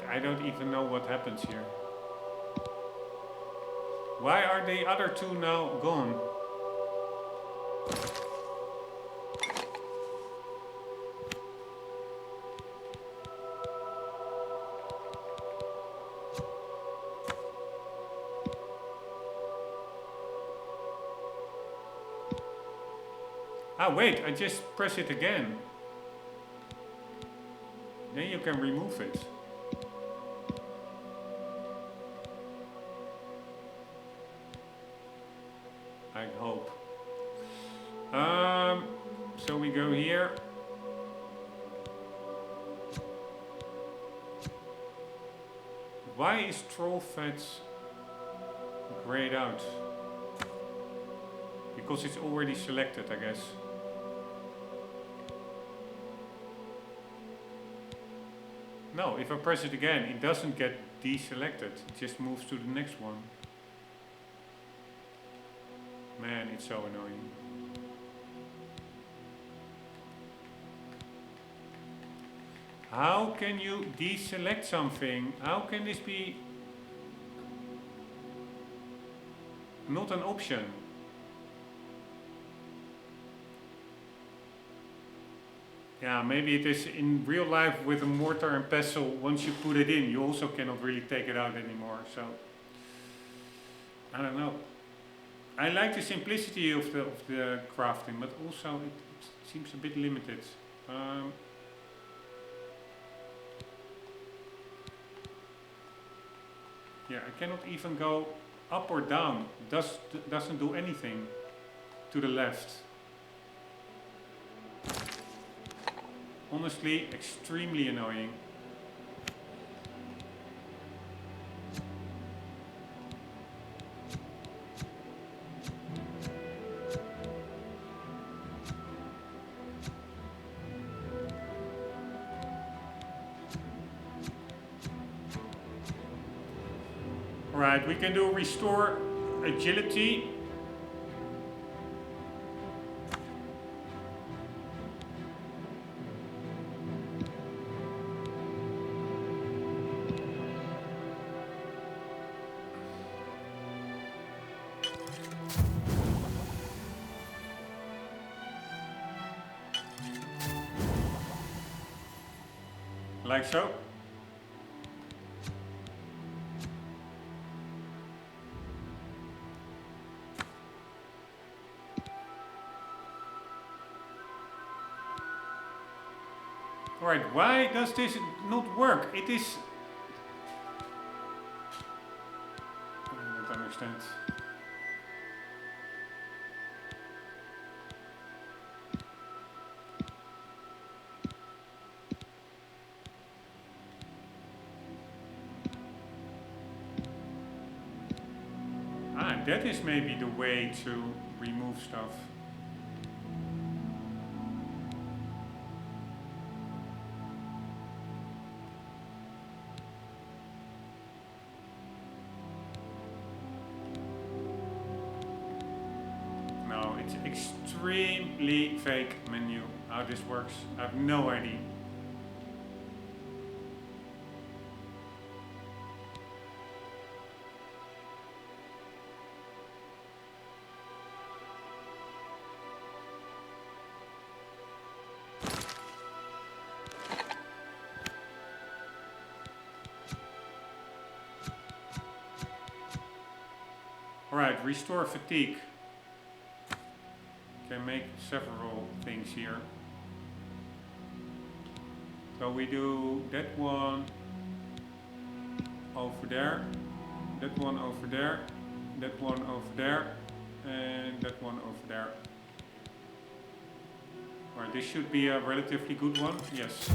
I don't even know what happens here. Why are the other 2 now gone? Ah, wait, I just press it again. Then you can remove it. I hope. So we go here. Why is troll fats grayed out? Because it's already selected, I guess. No, if I press it again, it doesn't get deselected. It just moves to the next one. Man, it's so annoying. How can you deselect something? How can this be not an option? Yeah, maybe it is in real life with a mortar and pestle. Once you put it in, you also cannot really take it out anymore. So, I don't know. I like the simplicity of the crafting, but also it seems a bit limited. Yeah, I cannot even go up or down. Doesn't do anything to the left. Honestly, extremely annoying. Alright, we can do restore agility. Like so. Alright, why does this not work? It is... I don't understand. that is maybe the way to remove stuff. No, it's extremely fake menu. How this works, I have no idea. Alright, restore fatigue. Can make several things here. So we do that one over there, that one over there, that one over there, and that one over there. Alright, this should be a relatively good one, yes.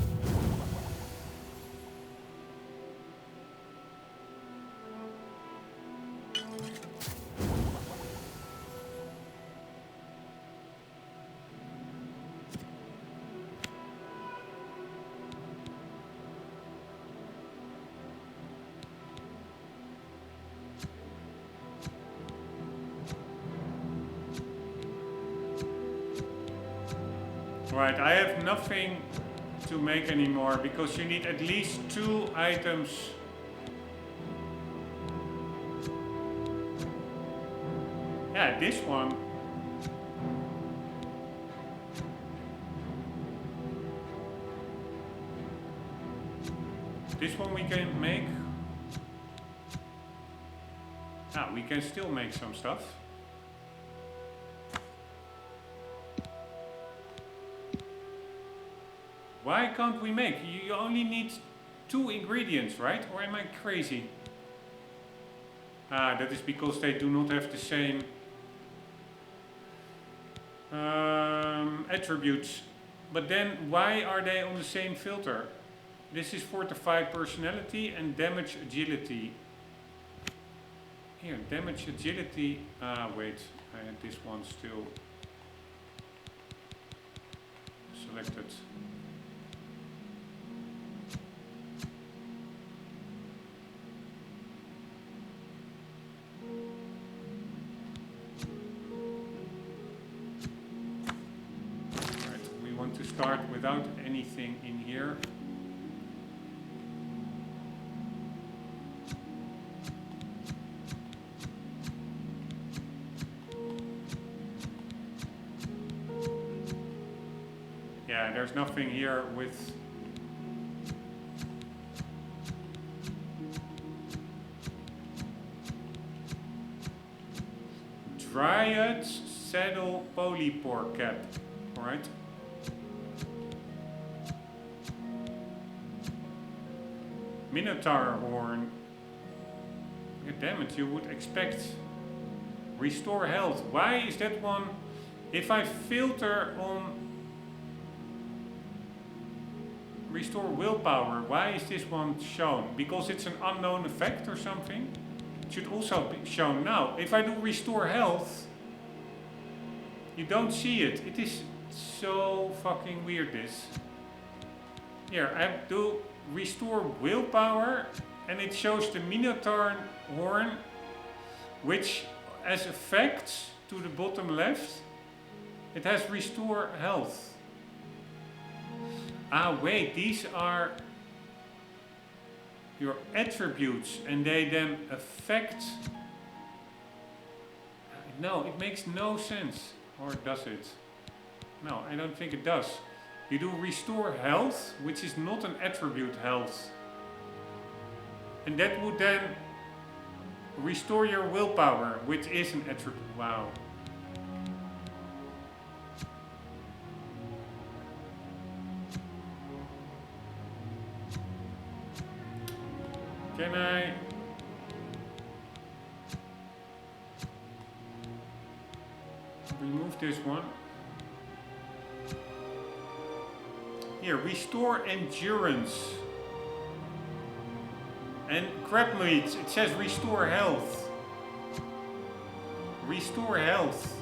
Right, I have nothing to make anymore because you need at least 2 items. Yeah, this one. This one we can make. Ah, we can still make some stuff. Why can't we make? You only need 2 ingredients, right? Or am I crazy? Ah, that is because they do not have the same attributes. But then why are they on the same filter? This is fortify personality and damage agility. Here, damage agility. Ah, wait, I had this one still selected. Start without anything in here. Yeah, there's nothing here with Dryad saddle polypore cap. Alright. Minotaur horn. God damn it, you would expect restore health. Why is that one? If I filter on restore willpower, why is this one shown? Because it's an unknown effect or something? It should also be shown now. If I do restore health, you don't see it. It is so fucking weird, this. Here, I do restore willpower and it shows the Minotaur horn, which as effects to the bottom left, it has restore health. Ah wait, these are your attributes and they then affect. No, it makes no sense. Or does it? No, I don't think it does. You do restore health, which is not an attribute health. And that would then restore your willpower, which is an attribute. Wow. Can I... remove this one? Here, restore endurance. And crab meat, it says restore health. Restore health.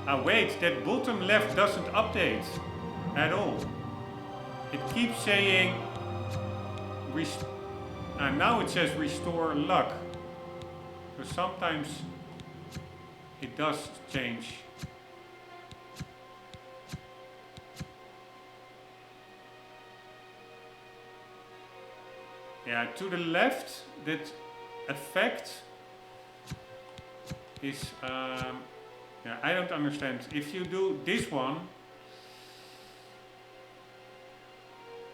Ah wait, that bottom left doesn't update at all. It keeps saying now it says restore luck. So sometimes it does change. Yeah, to the left, that effect is yeah, I don't understand. If you do this one,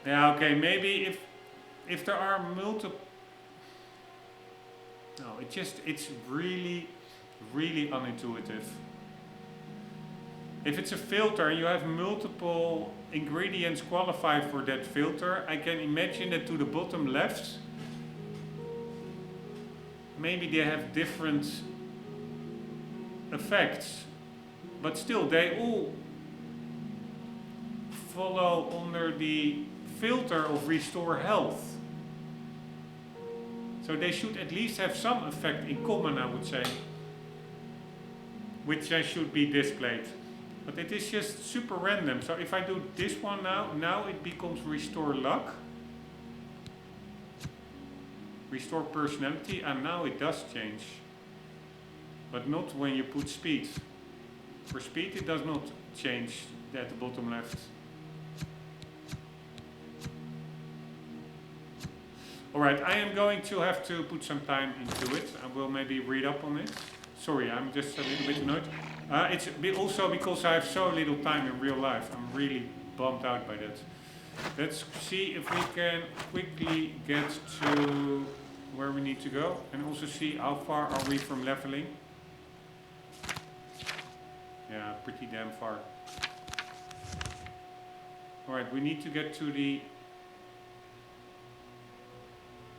yeah, okay, maybe if there are multiple. No, it's really unintuitive. If it's a filter and you have multiple ingredients qualified for that filter, I can imagine that to the bottom left, maybe they have different effects, but still they all follow under the filter of restore health. So they should at least have some effect in common, I would say, which should be displayed. But it is just super random. So if I do this one now it becomes restore luck, restore personality, and now it does change. But not when you put speed. For speed it does not change at the bottom left. Alright, I am going to have to put some time into it. I will maybe read up on it. Sorry, I'm just a little bit annoyed. It's also because I have so little time in real life. I'm really bummed out by that. Let's see if we can quickly get to where we need to go. And also see how far are we from leveling. Yeah, pretty damn far. Alright, we need to get to the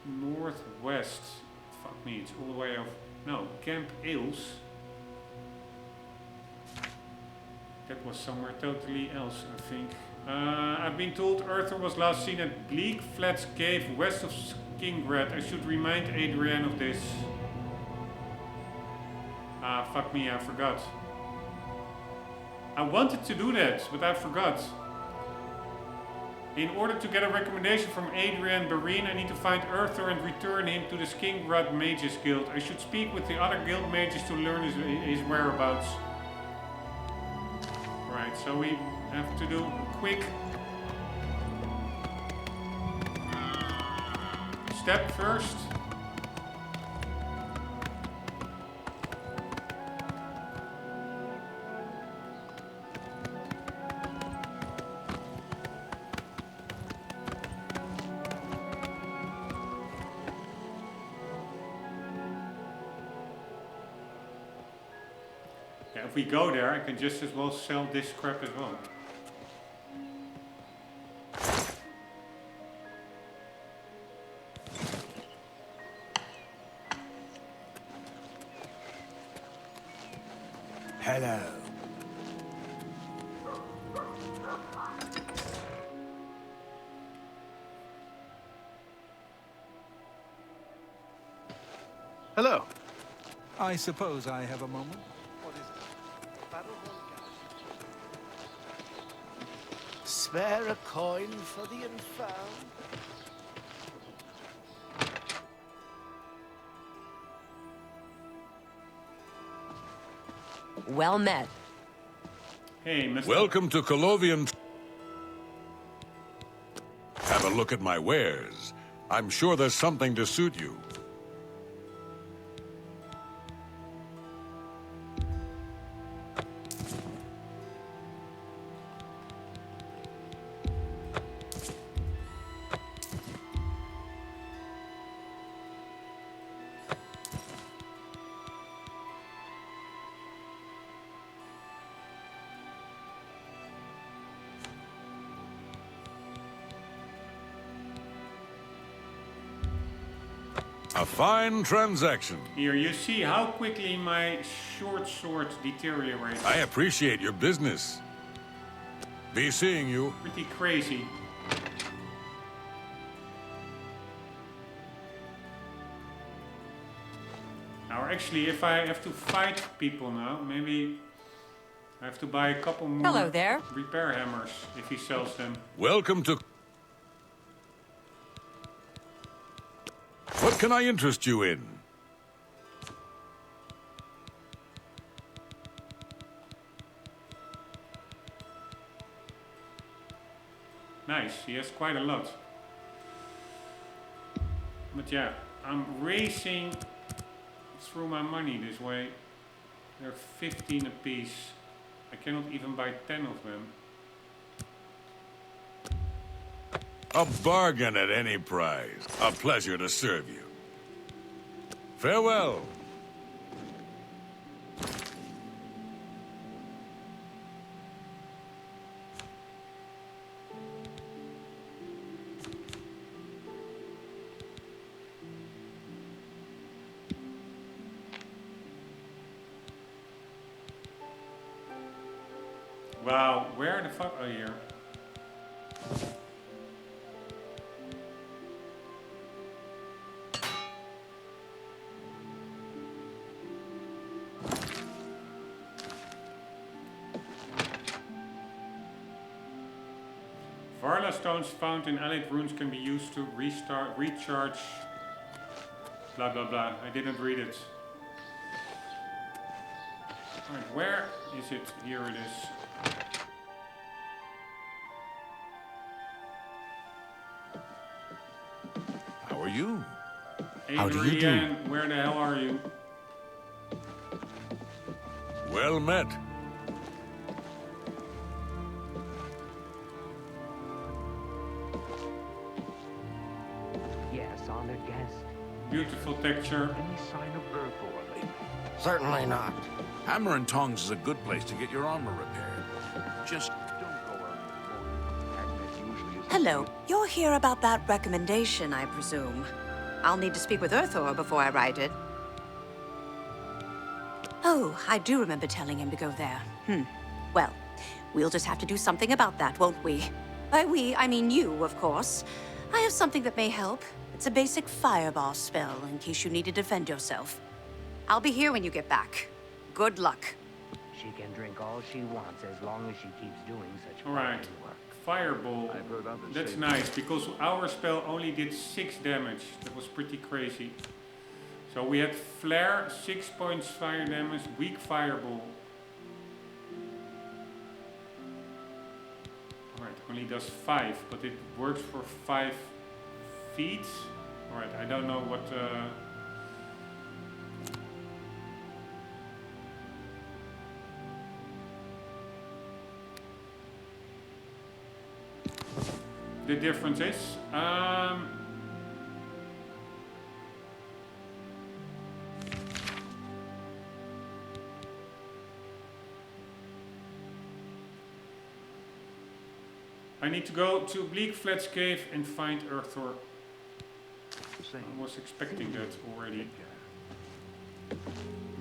northwest. Fuck me, it's all the way off. No, Camp Ales. That was somewhere totally else, I think. I've been told Arthur was last seen at Bleak Flats Cave west of Skingrad. I should remind Adrian of this. Ah, fuck me, I forgot. I wanted to do that, but I forgot. In order to get a recommendation from Adrian Barine, I need to find Arthur and return him to the Skingrad Mages Guild. I should speak with the other guild mages to learn his whereabouts. Right, so we have to do a quick step first. Yeah, if we go there, I can just as well sell this crap as well. Hello. Hello. I suppose I have a moment. What is it? Spare a coin for the infirm. Well met. Hey, Mr. Welcome to Colovian. Have a look at my wares. I'm sure there's something to suit you. A fine transaction. Here, you see how quickly my short sword deteriorates. I appreciate your business. Be seeing you. Pretty crazy. actually, if I have to fight people now, maybe I have to buy a couple more Hello there. repair hammers if he sells them. Welcome to... What can I interest you in? Nice, he has quite a lot. But yeah, I'm racing through my money this way. They're 15 apiece. I cannot even buy 10 of them. A bargain at any price. A pleasure to serve you. Farewell. Wow, where the fuck are you? Varla stones found in allied runes can be used to recharge, blah blah blah. I didn't read it. Alright, where is it? Here it is. How are you? How do you do? Adrian, where the hell are you? Well met. Yes, honored guest. Beautiful texture. Any sign of Earthor lately? Certainly not. Hammer and Tongs is a good place to get your armor repaired. Just Don't go early in the morning. Agnes usually is... Hello. You're here about that recommendation, I presume. I'll need to speak with Earthor before I write it. Oh, I do remember telling him to go there. Well, we'll just have to do something about that, won't we? By we, I mean you, of course. I have something that may help. It's a basic fireball spell, in case you need to defend yourself. I'll be here when you get back. Good luck. She can drink all she wants as long as she keeps doing such Alright. fine work. Fireball. I've heard others That's say- nice, because our spell only did 6 damage. That was pretty crazy. So we had Flare, 6 points fire damage, weak Fireball. Alright, only does 5, but it works for 5 feet. Alright, I don't know what... the difference is. I need to go to Bleak Flats Cave and find Earthor. Same. I was expecting that already.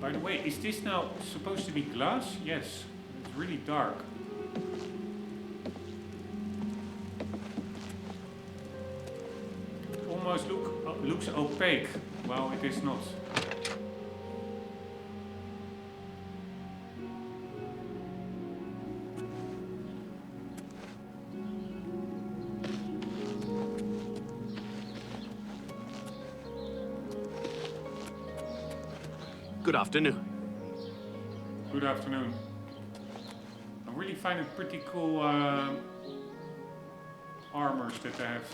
By the way, is this now supposed to be glass? Yes, it's really dark. It almost looks opaque. Well, it is not. Good afternoon. Good afternoon. I'm really finding pretty cool armors that they have.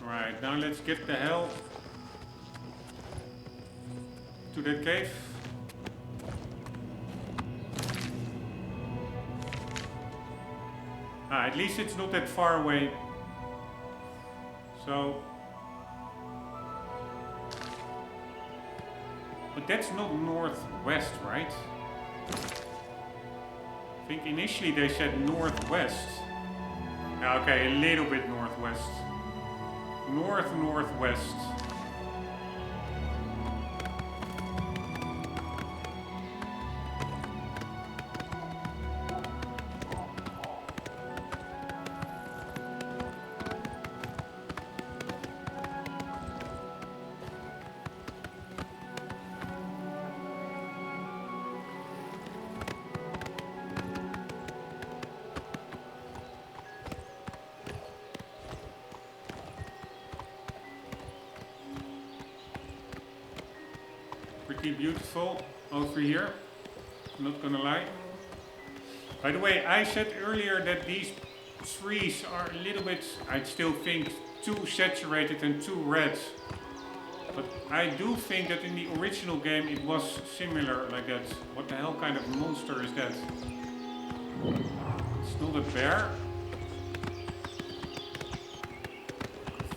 Right, now let's get the hell to that cave. At least it's not that far away. So... But that's not northwest, right? I think initially they said northwest. Yeah, okay, a little bit northwest. Northwest. pretty beautiful over here. Not gonna lie. By the way, I said earlier that these trees are a little bit, I still think, too saturated and too red. But I do think that in the original game it was similar like that. What the hell kind of monster is that? It's not a bear.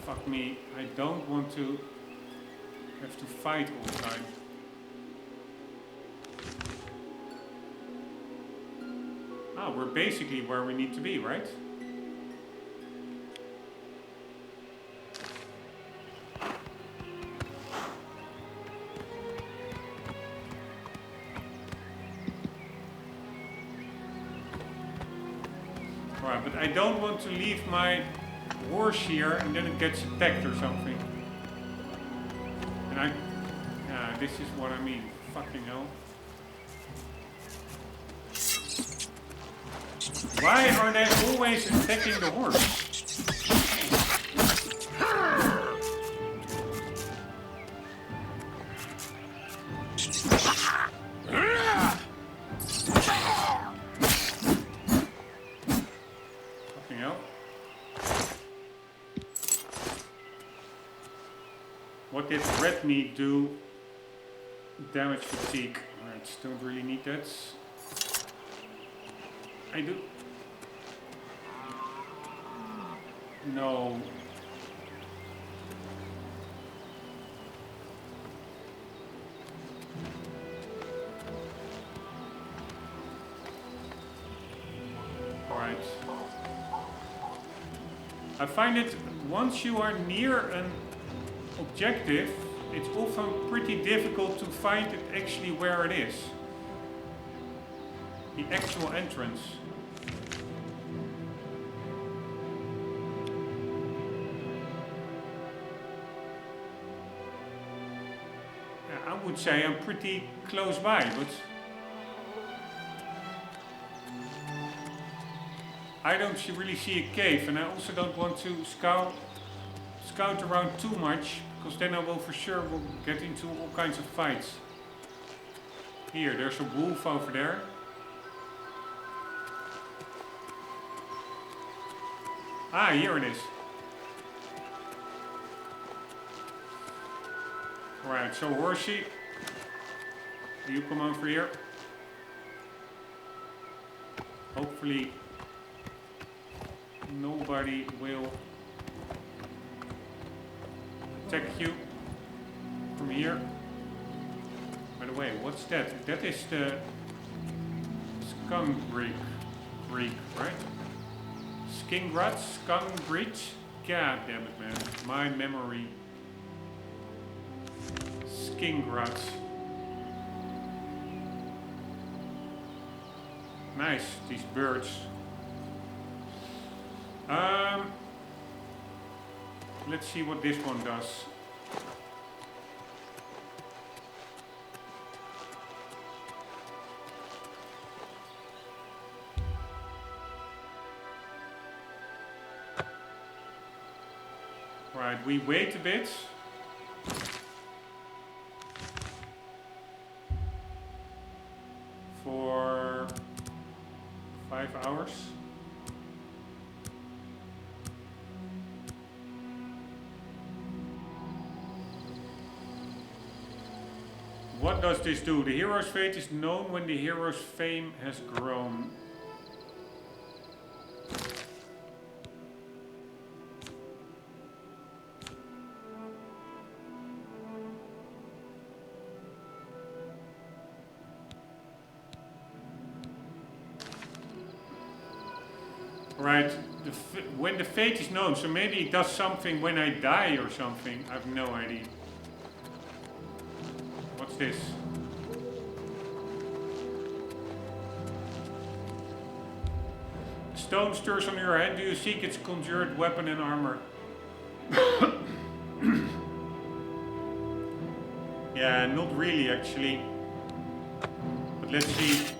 Fuck me, I don't want to have to fight all the time. Ah, we're basically where we need to be, right? Alright, but I don't want to leave my horse here and then it gets attacked or something. And yeah, this is what I mean. Fucking hell. Why are they always attacking the horse? Fucking hell. What did red meat do? Damage fatigue. Alright, don't really need that. I do. No. Alright. I find it once you are near an objective, it's often pretty difficult to find it actually where it is. The actual entrance. I would say I'm pretty close by, but I don't really see a cave, and I also don't want to scout around too much, because then I will for sure get into all kinds of fights. Here, there's a wolf over there. Ah, here it is. Alright, so horsey, you come over here. Hopefully nobody will attack you from here. By the way, what's that? That is the Skingrad, right? Skingrad, Skingrad. God damn it, man. My memory. Skingrad. Nice, these birds. Let's see what this one does. Right, we wait a bit. For 5 hours. What does this do? The hero's fate is known when the hero's fame has grown. Right, when the fate is known, so maybe it does something when I die or something. I have no idea. What's this? Stone stirs on your head. Do you seek its conjured weapon and armor? Yeah, not really actually. But let's see.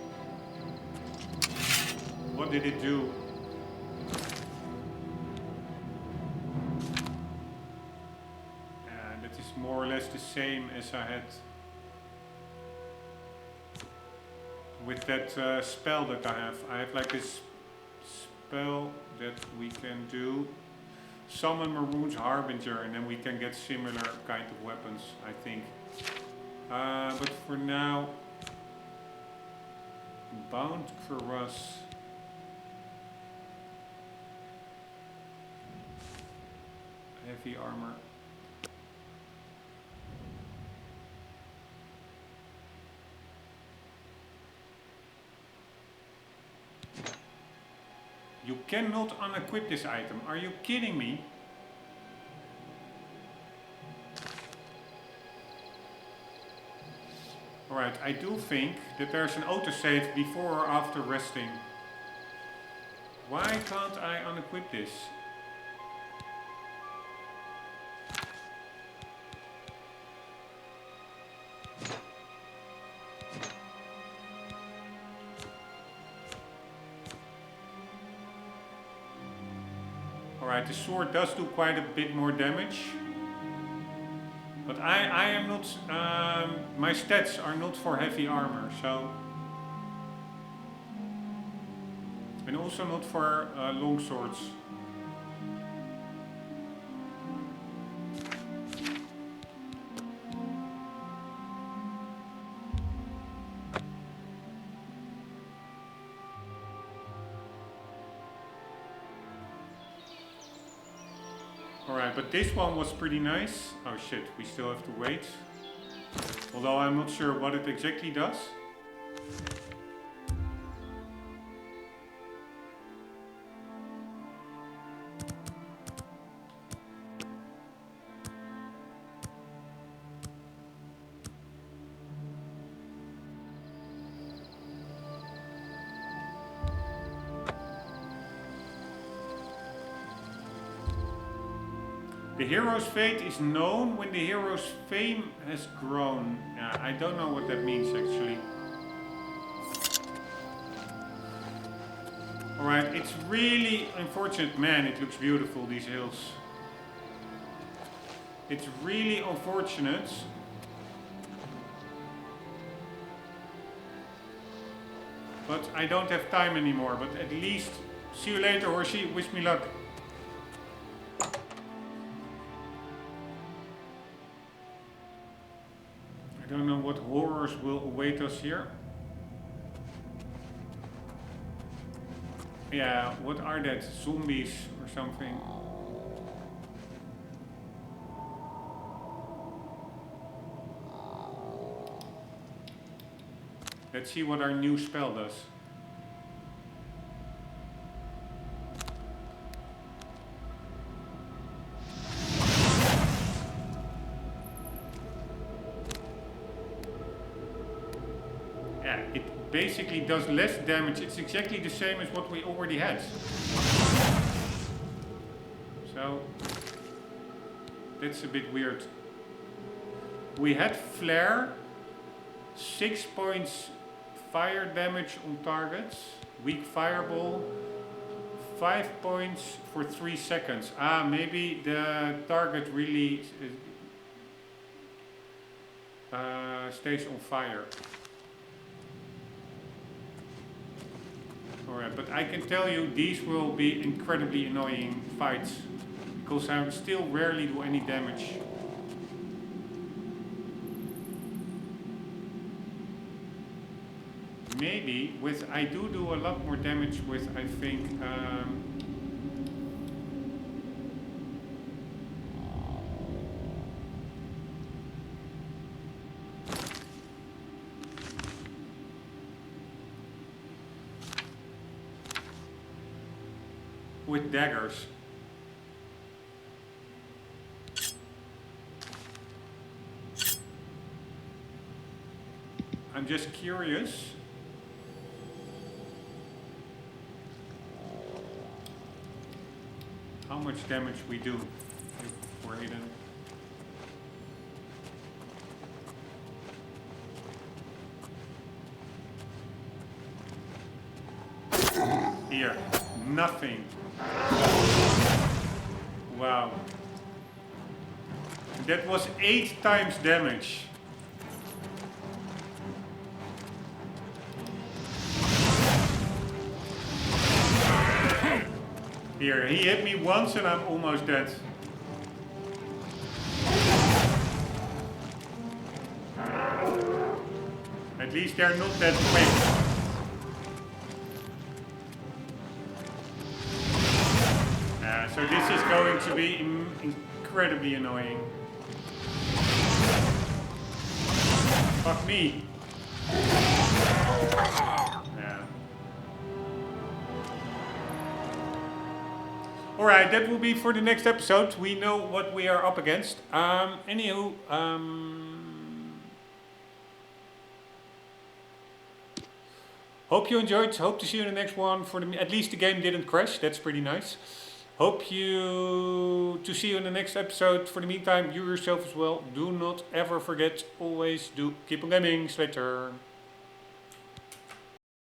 What did it do? That is more or less the same as I had with that spell that I have. I have like this spell that we can do. Summon Maroon's Harbinger, and then we can get similar kind of weapons, I think. But for now, Bound Cuirass. Heavy armor. You cannot unequip this item. Are you kidding me? Alright, I do think that there's an autosave before or after resting. Why can't I unequip this? Alright, the sword does do quite a bit more damage. But I am not, my stats are not for heavy armor, so. And also not for long swords. Alright, but this one was pretty nice. Oh shit, we still have to wait. Although I'm not sure what it exactly does. The hero's fate is known when the hero's fame has grown. I don't know what that means actually. Alright, it's really unfortunate. Man, it looks beautiful, these hills. It's really unfortunate. But I don't have time anymore. But at least, see you later, horsey. Wish me luck. I don't know what horrors will await us here. Yeah, what are that? Zombies or something? Let's see what our new spell does. Yeah, it basically does less damage. It's exactly the same as what we already had. So, that's a bit weird. We had Flare, 6 points fire damage on targets, weak fireball, 5 points for 3 seconds. Ah, maybe the target really stays on fire. Alright, but I can tell you these will be incredibly annoying fights because I still rarely do any damage. Maybe with I do a lot more damage with I think with daggers. I'm just curious. How much damage we do if we're hidden. Here, nothing. Wow. That was 8 times damage. Here, he hit me once and I'm almost dead. At least they're not that quick. So this is going to be incredibly annoying. Fuck me. Yeah. Alright, that will be for the next episode. We know what we are up against. Anywho, hope you enjoyed. Hope to see you in the next one. At least the game didn't crash. That's pretty nice. Hope to see you in the next episode. For the meantime, you yourself as well. Do not ever forget, always do keep on gaming. See you later.